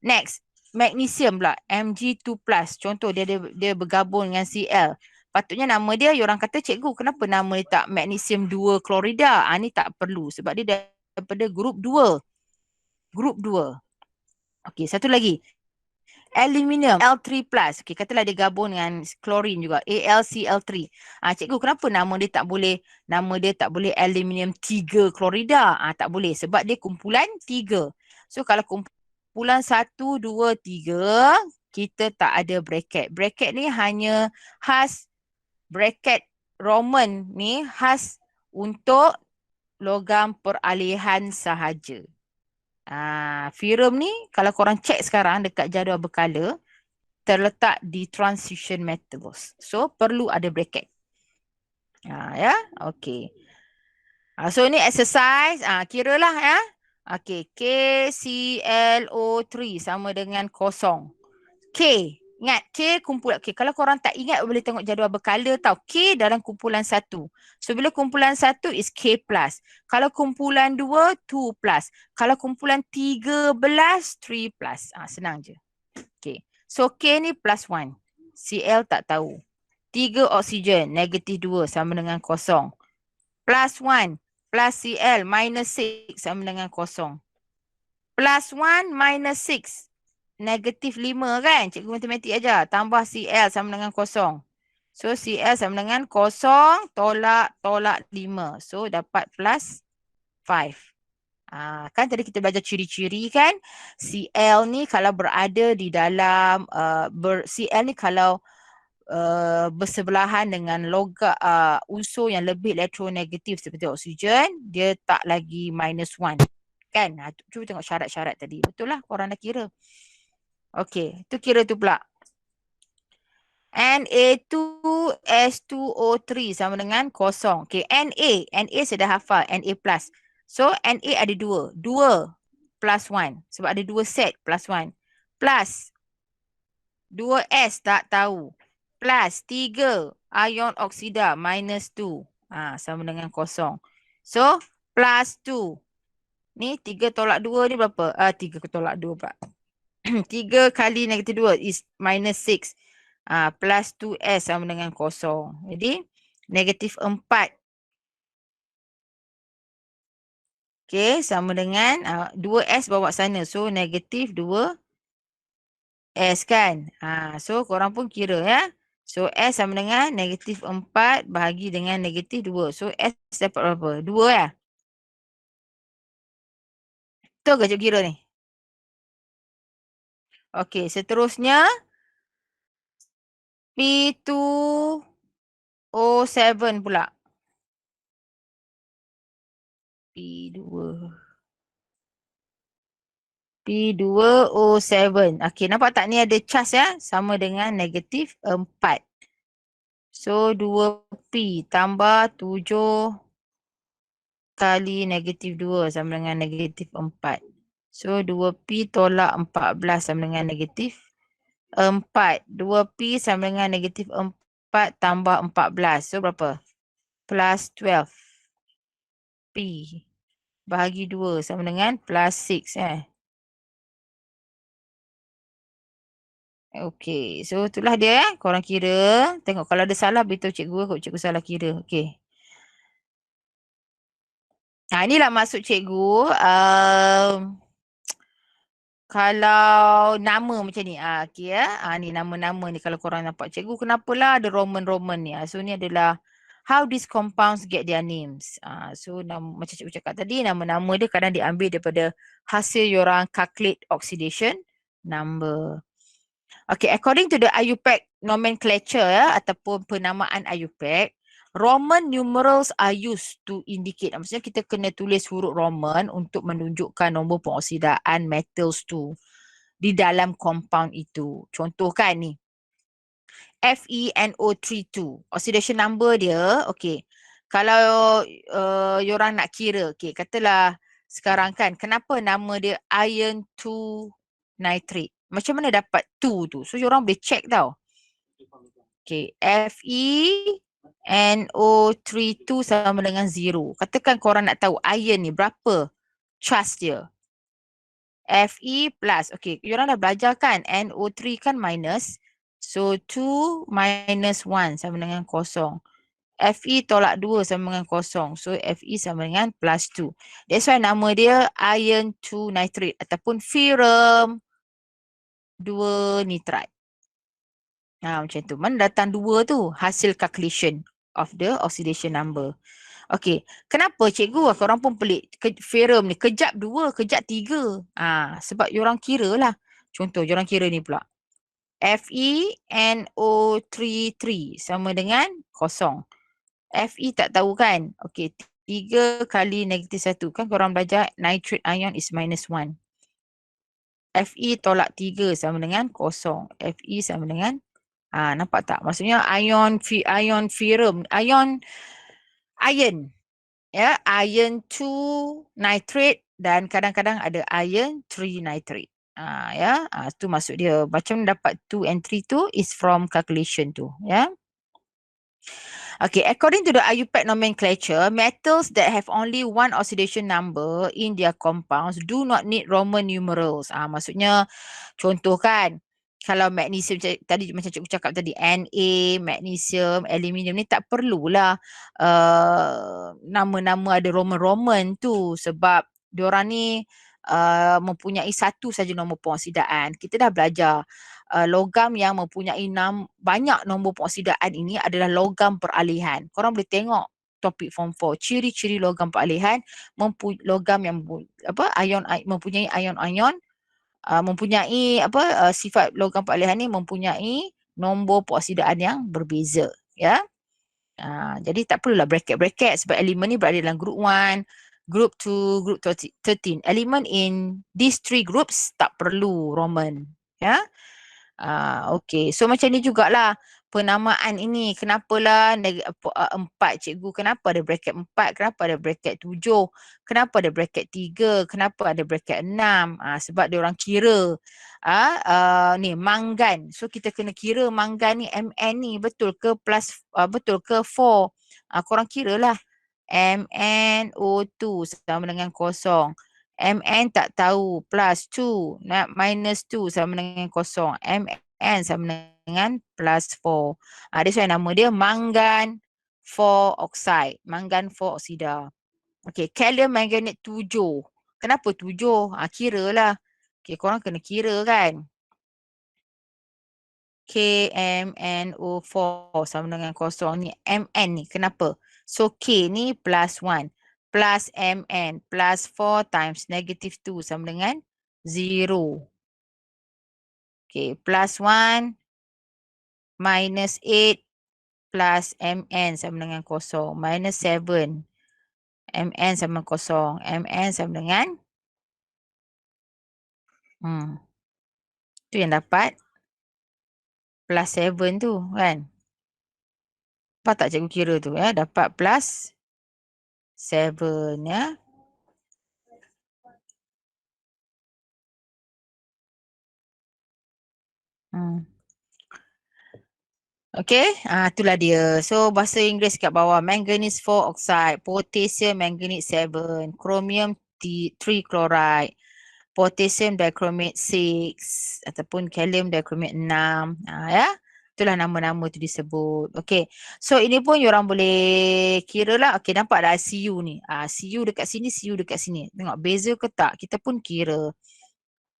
[SPEAKER 1] Next, magnesium pula, Mg2+. Contoh dia bergabung dengan Cl. Patutnya nama dia, orang kata, cikgu, kenapa nama dia tak magnesium 2 klorida? Ni tak perlu sebab dia daripada grup 2. Grup 2. Okey, satu lagi. Aluminium L3+. Okey, katalah dia gabung dengan klorin juga, AlCl3. Cikgu, kenapa nama dia tak boleh aluminium 3 klorida? Tak boleh sebab dia kumpulan 3. So kalau kumpulan 1, 2, 3, kita tak ada bracket. Bracket ni hanya khas bracket Roman ni khas untuk logam peralihan sahaja. Furum ni kalau korang cek sekarang dekat jadual berkala terletak di transition metals. So perlu ada bracket. Ya, okey. So ini exercise, kiralah ya. Okey, KClO3 sama dengan kosong. K, ingat K kumpulan. Okay, kalau korang tak ingat boleh tengok jadual berkala tau. K dalam kumpulan 1. So bila kumpulan 1 is K+. Kalau kumpulan 2, 2+. Kalau kumpulan 13, 3+. Senang je. Okay. So K ni +1. Cl tak tahu. 3 oksigen, -2 sama dengan kosong. +1 plus Cl -6 sama dengan kosong. +1 -6. -5 kan? Cikgu matematik aja. Tambah Cl sama dengan kosong. So Cl sama dengan kosong tolak 5. So dapat +5. Kan tadi kita belajar ciri-ciri kan? Cl ni kalau berada di dalam Cl ni kalau bersebelahan dengan unsur yang lebih elektronegatif seperti oksigen, dia tak lagi -1. Kan? Cuba tengok syarat-syarat tadi. Betul lah korang dah kira. Okey, tu kira tu pula. Na2S2O3 sama dengan kosong. Okey, Na saya dah hafal, Na+. So, Na ada 2. 2 plus 1. Sebab ada 2 set plus 1. Plus 2S tak tahu. Plus 3 ion oksida -2. Sama dengan kosong. So, plus 2. Ni 3 tolak 2 ni berapa? 3 tolak 2 pula. 3 kali -2 is -6. Plus 2S sama dengan kosong. Jadi, -4. Okay, sama dengan 2S bawa sana. So, -2S kan. So, korang pun kira ya. So, S sama dengan -4 bahagi dengan -2. So, S dapat berapa? 2 ya? Betul ke cikgu kira ni? Okey, seterusnya P2O7 pula. P2O7. Okey, nampak tak ni ada charge ya? Sama dengan -4. So, 2P tambah 7 kali -2 sama dengan -4. So, 2P tolak 14 sama dengan -4. 2P sama dengan -4 tambah 14. So, berapa? Plus 12P bahagi 2 sama dengan plus 6. Okey, so itulah dia. Korang kira. Tengok kalau ada salah, beritahu cikgu. Kalau cikgu salah kira. Okey. Inilah maksud cikgu. Kalau nama macam ni, okay, ni nama-nama ni kalau korang nampak cikgu, kenapalah ada Roman ni. So ni adalah how these compounds get their names. So macam cikgu cakap tadi, nama-nama dia kadang diambil daripada hasil yorang calculate oxidation number. Okay, according to the IUPAC nomenclature ataupun penamaan IUPAC, Roman numerals are used to indicate. Maksudnya kita kena tulis huruf Roman untuk menunjukkan nombor pengoksidaan metals tu di dalam compound itu. Contoh kan ni. FeNO32. Oxidation number dia, okay. Kalau yorang nak kira, okay, katalah sekarang kan, kenapa nama dia iron 2 nitrate? Macam mana dapat 2 tu? So, yorang boleh check tau. Okay, FeNO32 sama dengan 0. Katakan korang nak tahu iron ni berapa charge dia. Fe plus, okay, yorang dah belajar kan, NO3 kan minus. So, 2 minus 1 sama dengan kosong. Fe tolak 2 sama dengan kosong. So, Fe sama dengan plus 2. That's why nama dia iron 2 nitrate ataupun ferrum 2 nitrate. Macam tu. Mana datang 2 tu? Hasil calculation of the oxidation number. Okay. Kenapa cikgu? Korang pun pelik. Ferrum ni kejap 2, kejap 3. Sebab yorang kira lah. Contoh, yorang kira ni pula. FeNO33 sama dengan kosong. Fe tak tahu kan? Okay, 3 kali negatif 1. Kan korang belajar nitrate ion is minus 1. Fe tolak 3 sama dengan kosong. Fe sama dengan, nampak tak? Maksudnya ion ferrum, ion, ya, iron 2 nitrate dan kadang-kadang ada iron 3 nitrate. Ya, tu maksud dia. Macam dapat 2 and 3 tu is from calculation tu, ya. Okay, according to the IUPAC nomenclature, metals that have only one oxidation number in their compounds do not need Roman numerals. Maksudnya, contoh kan, kalau magnesium tadi macam cikgu cakap tadi, Na, magnesium, aluminium ni tak perlulah nama-nama ada Roman tu sebab diorang ni mempunyai satu saja nombor pengoksidaan. Kita dah belajar logam yang mempunyai banyak nombor pengoksidaan ini adalah logam peralihan. Korang boleh tengok topik form 4, ciri-ciri logam peralihan, logam yang mempunyai ion-ion, mempunyai sifat logam peralihan ni mempunyai nombor pengoksidaan yang berbeza, ya. Jadi tak perlulah bracket-bracket sebab elemen ni berada dalam group 1, group 2, group 13. Elemen in these 3 groups tak perlu Roman, ya. Okay, so macam ni jugalah penamaan ini. Kenapalah 4 cikgu, kenapa ada bracket 4, kenapa ada bracket 7, kenapa ada bracket 3, kenapa ada bracket 6? Sebab dia orang kira ni mangan. So kita kena kira mangan ni Mn ni betul ke plus betul ke 4. Korang kira lah. MnO2 sama dengan kosong. Mn tak tahu, plus 2, minus 2 sama dengan kosong. Mn sama dengan plus 4. That's why nama dia mangan 4 oxide. Mangan 4 oksida. Okay, kalium manganate 7. Kenapa 7? Kira lah. Okay, korang kena kira kan. KMNO4 sama dengan kosong. Ni Mn ni, kenapa? So, K ni plus 1. Plus Mn plus 4 times negative 2 sama dengan 0. Okay, plus 1 minus 8 plus Mn sama dengan kosong. Minus 7. Mn sama kosong. Mn sama dengan tu yang dapat plus 7 tu kan. Apa tak cikgu kira tu ya? Dapat plus 7 ya. Okay, itulah dia. So, bahasa Inggeris kat bawah. Manganese 4 oxide, potassium manganate 7, chromium 3 chloride, potassium dichromate 6, ataupun kalium dichromate 6. Ya, itulah nama-nama tu disebut. Okay, so ini pun korang boleh kira lah. Okay, nampak dah Cu ni. Cu dekat sini, Cu dekat sini. Tengok beza ke tak? Kita pun kira.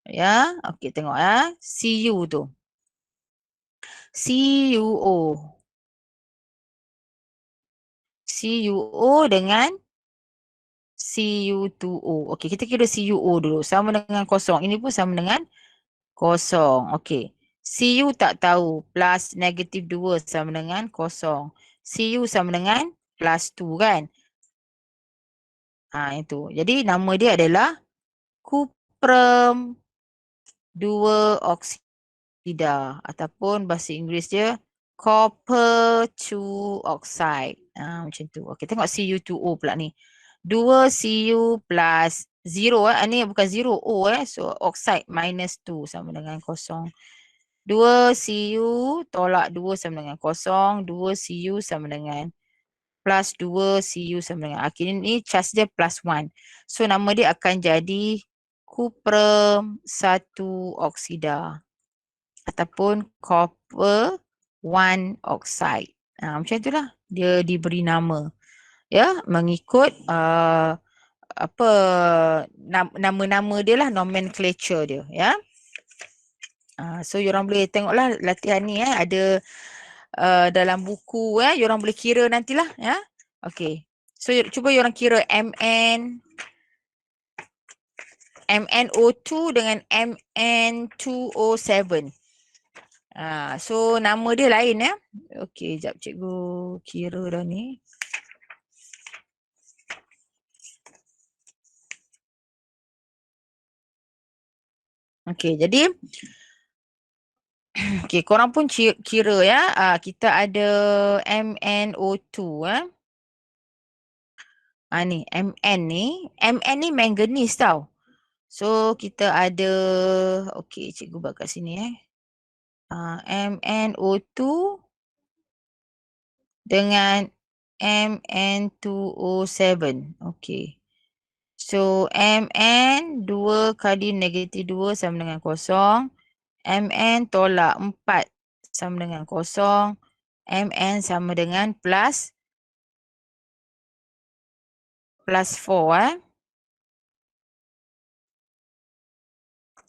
[SPEAKER 1] Ya, okey tengok ya. CU tu. CuO. CuO dengan Cu2O. Okey, kita kira CuO dulu. Sama dengan kosong. Ini pun sama dengan kosong. Okey. Cu tak tahu. Plus negatif 2 sama dengan kosong. Cu sama dengan plus 2 kan? Itu. Jadi nama dia adalah cuprum 2 oksida ataupun bahasa Inggeris dia copper 2 oxide. Macam tu. Okey, tengok Cu2O pula ni. 2 Cu plus 0 ni bukan 0 O so oxide minus 2 sama dengan kosong. 2 Cu tolak 2 sama dengan kosong. 2 Cu sama dengan plus 2 Cu sama dengan ni charge dia plus 1. So nama dia akan jadi cuprum 1 oksida ataupun copper 1 oxide. Macam itulah dia diberi nama. Ya, mengikut apa nama-nama dia lah, nomenclature dia ya. So you orang boleh tengoklah latihan ni ada dalam buku you orang boleh kira nantilah ya. Okey. So cuba you orang kira MnO2 dengan Mn2O7. So nama dia lain ya. Okey, jap cikgu kira dah ni. Okey, jadi okey, korang pun kira ya. Kita ada MnO2 ni Mn ni manganese tau. So kita ada, okey cikgu buat kat sini MnO2 dengan Mn2O7. Okey. So Mn 2 kali negatif 2 sama dengan kosong. Mn tolak 4 sama dengan kosong. Mn sama dengan plus 4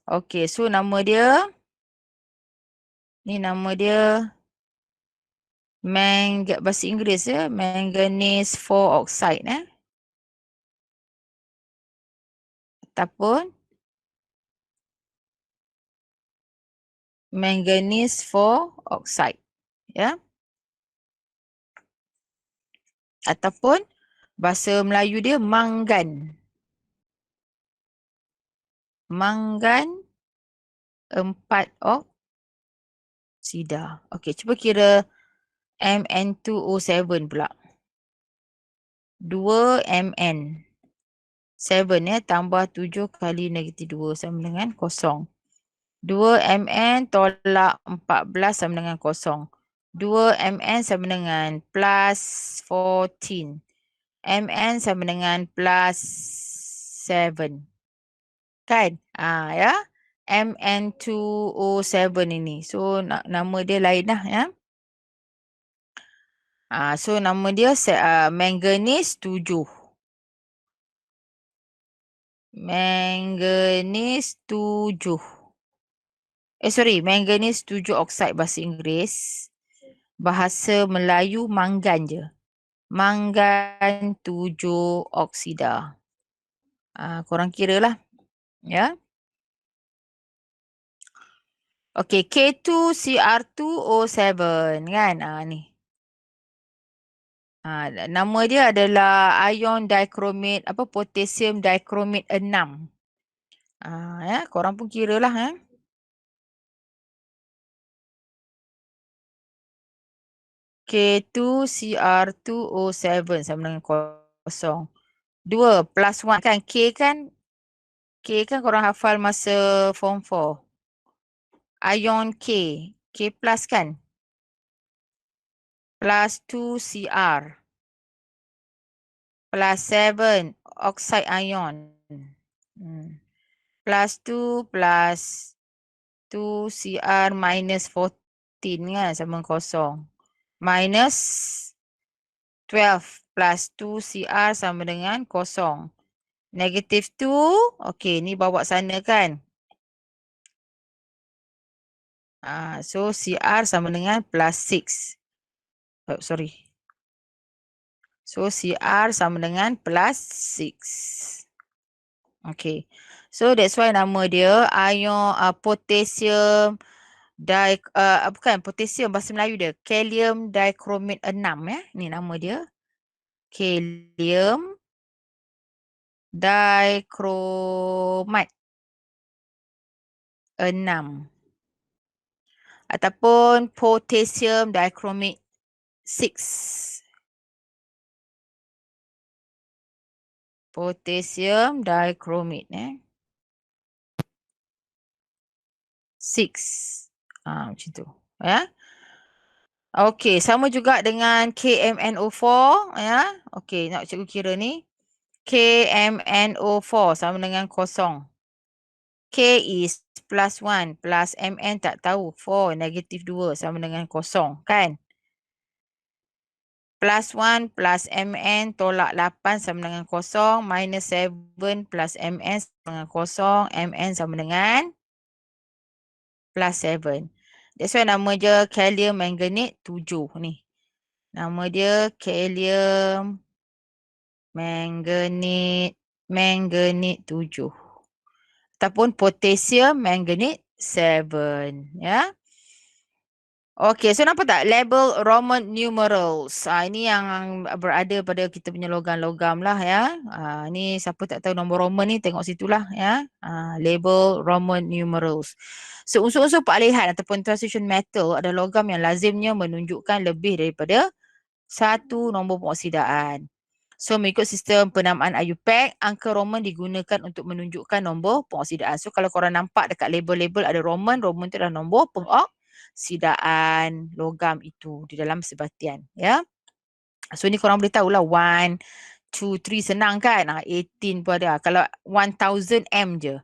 [SPEAKER 1] Okey, so nama dia ni nama dia bahasa Inggeris manganese 4 oxide ataupun manganese 4 oxide ya. Ataupun bahasa Melayu dia manggan. Manggan 4 oksida. Okey, cuba kira Mn2O7 pula. 2 Mn. 7 tambah 7 kali negatif 2 sama dengan kosong. 2 Mn tolak 14 sama dengan kosong. 2 Mn sama dengan plus 14. Mn sama dengan plus 7. Kan? Ya. Mn2O7 ini. So nama dia lain lah ya. So nama dia manganese 7. Manganese 7. Manganese 7 oxide bahasa Inggeris. Bahasa Melayu manggan je. Manggan 7 oksida. Korang kira lah. Ya. Okey, K2Cr2O7 kan? Ni. Nama dia adalah ion dichromate, potassium dichromate 6. Ya, korang pun kira lah K2Cr2O7 sama dengan kosong. 2 plus 1 kan, K kan korang hafal masa form 4. Ion K plus kan? Plus 2Cr. Plus 7 oxide ion. Plus 2 plus 2Cr minus 14 kan sama kosong. Minus 12 plus 2Cr sama dengan kosong. Negatif 2, okey ni bawa sana kan. So Cr sama dengan plus 6. Sorry. So Cr sama dengan plus 6. Okay. So that's why nama dia ion potassium bukan potassium, bahasa Melayu dia kalium dichromate 6 ya. Ni nama dia. Kalium dichromate 6 ataupun potassium dichromate 6. Potassium dichromate 6. Macam tu. Ya. Okey, sama juga dengan KMNO4 ya. Okey, nak cikgu kira ni. KMNO4 sama dengan kosong. K is plus 1 plus MN tak tahu. 4 negatif 2 sama dengan kosong kan. Plus 1 plus MN tolak 8 sama dengan kosong. Minus 7 plus MN sama dengan kosong. MN sama dengan plus 7. That's why nama dia kalium manganate 7 ni. Nama dia kalium manganate 7. Ataupun potassium manganate 7. Ya. Okey, so nampak tak label Roman numerals. Ini yang berada pada kita punya logam-logam lah ya. Ni siapa tak tahu nombor Roman ni tengok situlah ya. Label Roman numerals. So unsur-unsur peralihan ataupun transition metal ada logam yang lazimnya menunjukkan lebih daripada satu nombor pengoksidaan. So mengikut sistem penamaan IUPAC, angka Roman digunakan untuk menunjukkan nombor pengoksidaan. So kalau korang nampak dekat label-label ada Roman, Roman itu adalah nombor pengoksidaan logam itu di dalam sebatian. Ya. So ni korang boleh tahulah 1, 2, 3 senang kan. 18 pun ada. Kalau 1000 M je.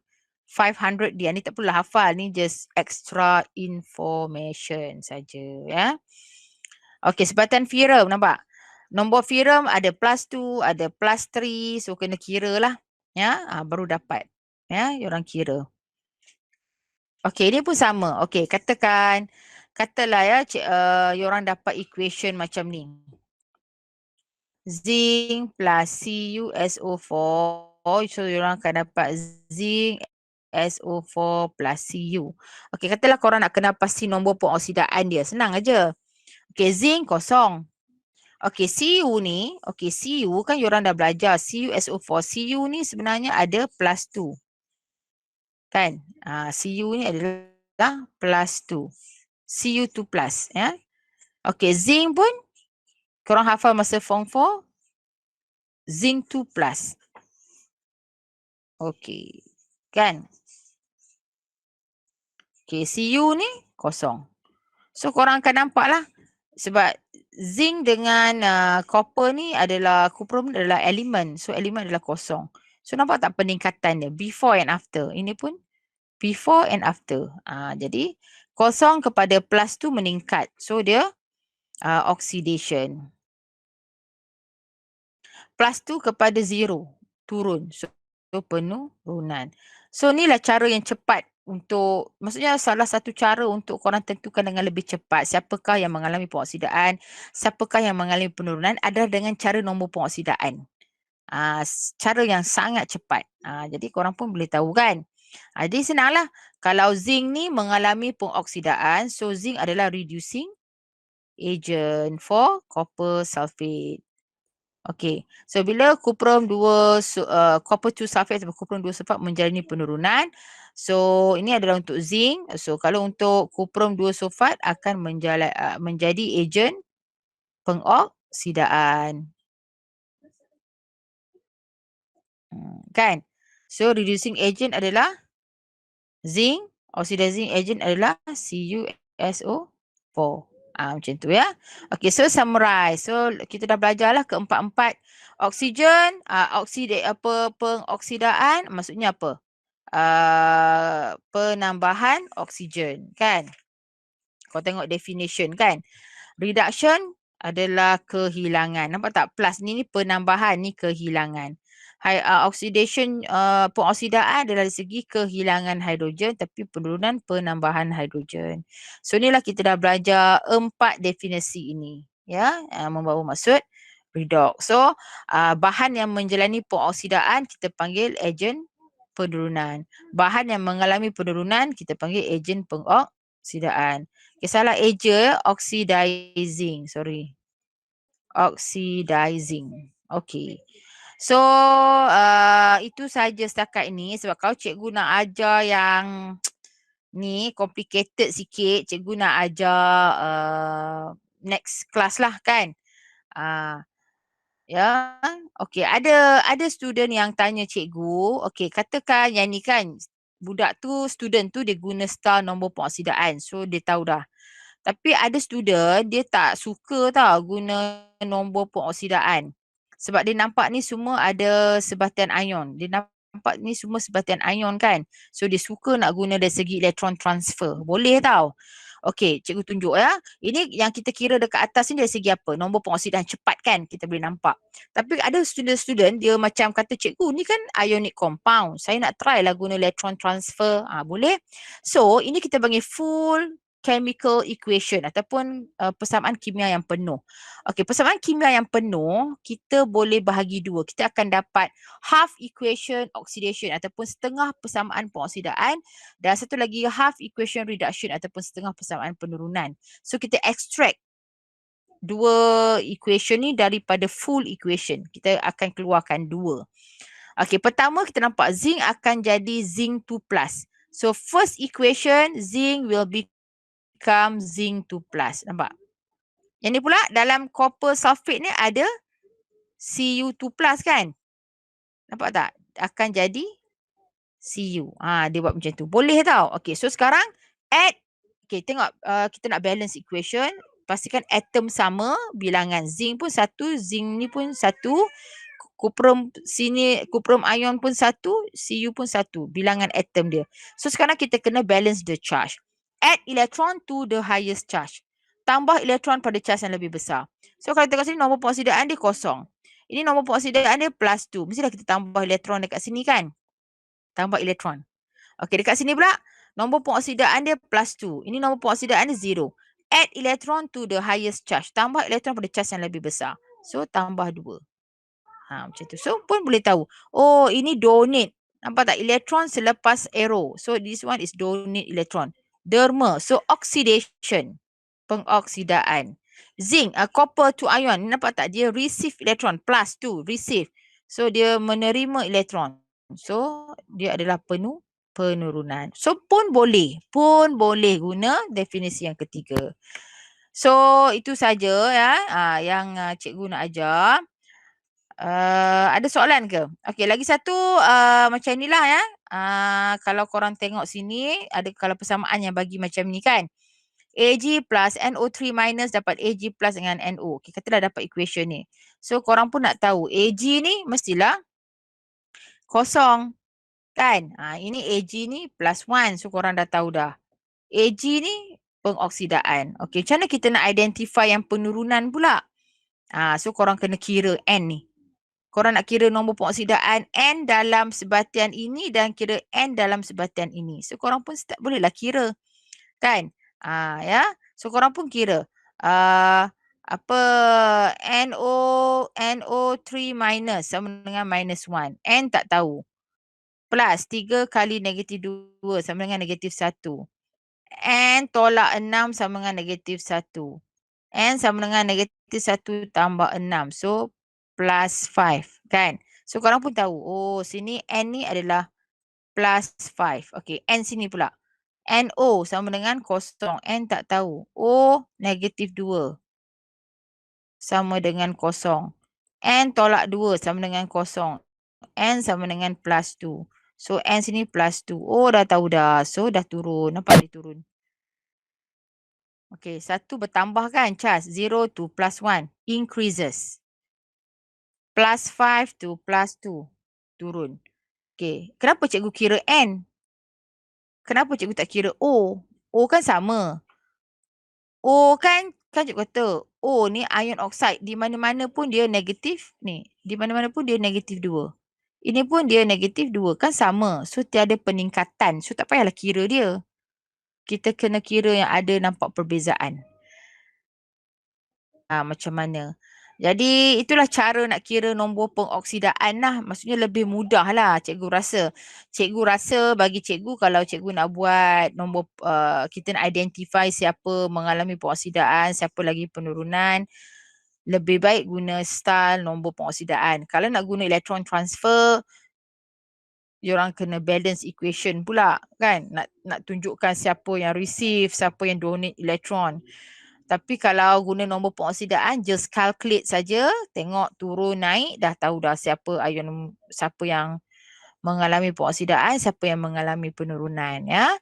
[SPEAKER 1] 500 dia. Ni tak perlulah hafal. Ni just extra information saja. Ya. Okey, sebatian Ferrum nampak? Nombor Ferrum ada plus 2, ada plus 3. So, kena kira lah. Ya, baru dapat. Ya, orang kira. Okey, ini pun sama. Okey, katalah ya, orang dapat equation macam ni. Zinc plus CuSO4. So, orang akan dapat zinc SO4 plus Cu. Okey, katalah korang nak kenal pasti nombor pengoksidaan dia. Senang aja. Okey, zinc kosong. Okey, Cu ni, Cu kan you orang dah belajar CuSO4. Cu ni sebenarnya ada plus 2. Kan? Cu ni adalah plus 2. Cu2 plus. Ya? Okey, zinc pun korang hafal masa form 4. Zinc 2 plus. Okey. Kan? Okey, Cu ni kosong. So, korang akan nampak lah. Sebab zinc dengan copper ni adalah, cuprum adalah elemen. So, elemen adalah kosong. So, nampak tak peningkatan dia? Before and after. Ini pun before and after. Jadi, kosong kepada plus tu meningkat. So, dia oxidation. Plus tu kepada zero. Turun. So, penurunan. So, inilah cara yang cepat untuk, maksudnya salah satu cara untuk korang tentukan dengan lebih cepat siapakah yang mengalami pengoksidaan, siapakah yang mengalami penurunan adalah dengan cara nombor pengoksidaan. Cara yang sangat cepat. Jadi korang pun boleh tahu kan. Jadi senanglah. Kalau zinc ni mengalami pengoksidaan, so zinc adalah reducing agent for copper sulfate. Okey, so bila cuprum 2, copper 2 sulfate atau cuprum 2 sulfate menjalani penurunan, so ini adalah untuk zinc. So kalau untuk cuprum 2 sulfate akan menjadi agent pengoksidaan. Kan? So reducing agent adalah zinc, oxidizing agent adalah CuSO4. Macam tu ya. Okey, so summarize. So kita dah belajarlah keempat-empat oksigen, pengoksidaan maksudnya apa? Penambahan oksigen kan. Kau tengok definition kan. Reduction adalah kehilangan. Nampak tak? Plus ni penambahan, ni kehilangan. Oxidation, pengoksidaan adalah dari segi kehilangan hidrogen tapi penurunan penambahan hidrogen. So inilah kita dah belajar 4 definisi ini, ya, membawa maksud redox. So bahan yang menjalani pengoksidaan kita panggil ejen penurunan. Bahan yang mengalami penurunan kita panggil ejen pengoksidaan. Okay, salah eja, oxidizing, oxidizing. Okay. So itu saja setakat ini sebab kalau cikgu nak ajar yang ni complicated sikit, cikgu nak ajar next class lah kan. Ya, okey, ada student yang tanya cikgu, okey, katakan yang ni kan budak tu, student tu dia guna star nombor pengoksidaan. So dia tahu dah. Tapi ada student dia tak suka tau guna nombor pengoksidaan. Sebab dia nampak ni semua ada sebatian ion. Dia nampak ni semua sebatian ion kan. So dia suka nak guna dari segi electron transfer. Boleh tau. Okey, cikgu tunjuk ya. Ini yang kita kira dekat atas ni dari segi apa? Nombor pengoksidaan cepat kan kita boleh nampak. Tapi ada student-student dia macam kata cikgu ni kan ionic compound. Saya nak try lah guna electron transfer. Boleh. So ini kita panggil full chemical equation ataupun persamaan kimia yang penuh. Okey, persamaan kimia yang penuh kita boleh bahagi dua. Kita akan dapat half equation oxidation ataupun setengah persamaan pengoksidaan dan satu lagi half equation reduction ataupun setengah persamaan penurunan. So kita extract dua equation ni daripada full equation. Kita akan keluarkan dua. Okey, pertama kita nampak zinc akan jadi zinc 2+. So first equation zinc will become zinc 2+. Nampak? Yang ni pula dalam copper sulfate ni ada Cu2+ kan? Nampak tak? Akan jadi Cu. Dia buat macam tu. Boleh tau. Okey, so sekarang add. Okey, tengok kita nak balance equation. Pastikan atom sama, bilangan zinc pun satu, zinc ni pun satu, kuprum sini, kuprum ion pun satu, Cu pun satu, bilangan atom dia. So sekarang kita kena balance the charge. Add electron to the highest charge. Tambah elektron pada charge yang lebih besar. So kalau tengok sini nombor pengoksidaan dia kosong. Ini nombor pengoksidaan dia +2. Mestilah kita tambah elektron dekat sini kan? Tambah elektron. Okey, dekat sini pula nombor pengoksidaan dia +2. Ini nombor pengoksidaan dia 0. Add electron to the highest charge. Tambah elektron pada charge yang lebih besar. So tambah 2. Macam tu. So pun boleh tahu. Oh, ini donate. Nampak tak? Elektron selepas arrow. So this one is donate electron. Derma. So oxidation. Pengoksidaan. Zinc, copper to ion. Nampak tak? Dia receive electron. +2. Receive. So dia menerima elektron. So dia adalah penurunan. So pun boleh guna definisi yang ketiga. So itu saja ya yang cikgu nak ajar. Ada soalan ke? Okey, lagi satu macam inilah ya. Kalau korang tengok sini ada kalau persamaan yang bagi macam ni kan. Ag plus NO3 minus dapat Ag plus dengan NO. Okay, katalah dapat equation ni. So korang pun nak tahu Ag ni mestilah kosong. Kan? Ini Ag ni plus 1. So korang dah tahu dah. Ag ni pengoksidaan. Okay, macam mana kita nak identify yang penurunan pula? So korang kena kira N ni. Korang nak kira nombor pengoksidaan N dalam sebatian ini dan kira N dalam sebatian ini. So korang pun bolehlah kira. Kan? Ya. So korang pun kira. Apa NO3 minus sama dengan -1. N tak tahu. Plus 3 kali -2 sama dengan -1. N tolak 6 sama dengan -1. N sama dengan -1 tambah 6. So plus 5 kan. So korang pun tahu. Oh sini N ni adalah plus 5. Okay, N sini pula. NO sama dengan kosong. N tak tahu. O -2 sama dengan kosong. N tolak 2 sama dengan kosong. N sama dengan +2. So N sini +2. Oh dah tahu dah. So dah turun. Nampak dia turun. Okay, satu bertambah kan charge. 0 to +1. Increases. +5 to +2. Turun. Okay, kenapa cikgu kira N? Kenapa cikgu tak kira O? O kan sama. O kan cikgu kata O ni ion oxide. Di mana-mana pun dia negatif ni. Di mana-mana pun dia -2. Ini pun dia negatif 2 kan sama. So tiada peningkatan. So tak payahlah kira dia. Kita kena kira yang ada nampak perbezaan. Macam mana. Jadi itulah cara nak kira nombor pengoksidaan lah. Maksudnya lebih mudah lah cikgu rasa. Cikgu rasa bagi cikgu kalau cikgu nak buat nombor, kita nak identify siapa mengalami pengoksidaan, siapa lagi penurunan. Lebih baik guna style nombor pengoksidaan. Kalau nak guna electron transfer, diorang kena balance equation pula kan. Nak tunjukkan siapa yang receive, siapa yang donate elektron. Tapi kalau guna nombor pengoksidaan, just calculate saja, tengok turun naik, dah tahu dah siapa yang mengalami pengoksidaan, siapa yang mengalami penurunan ya.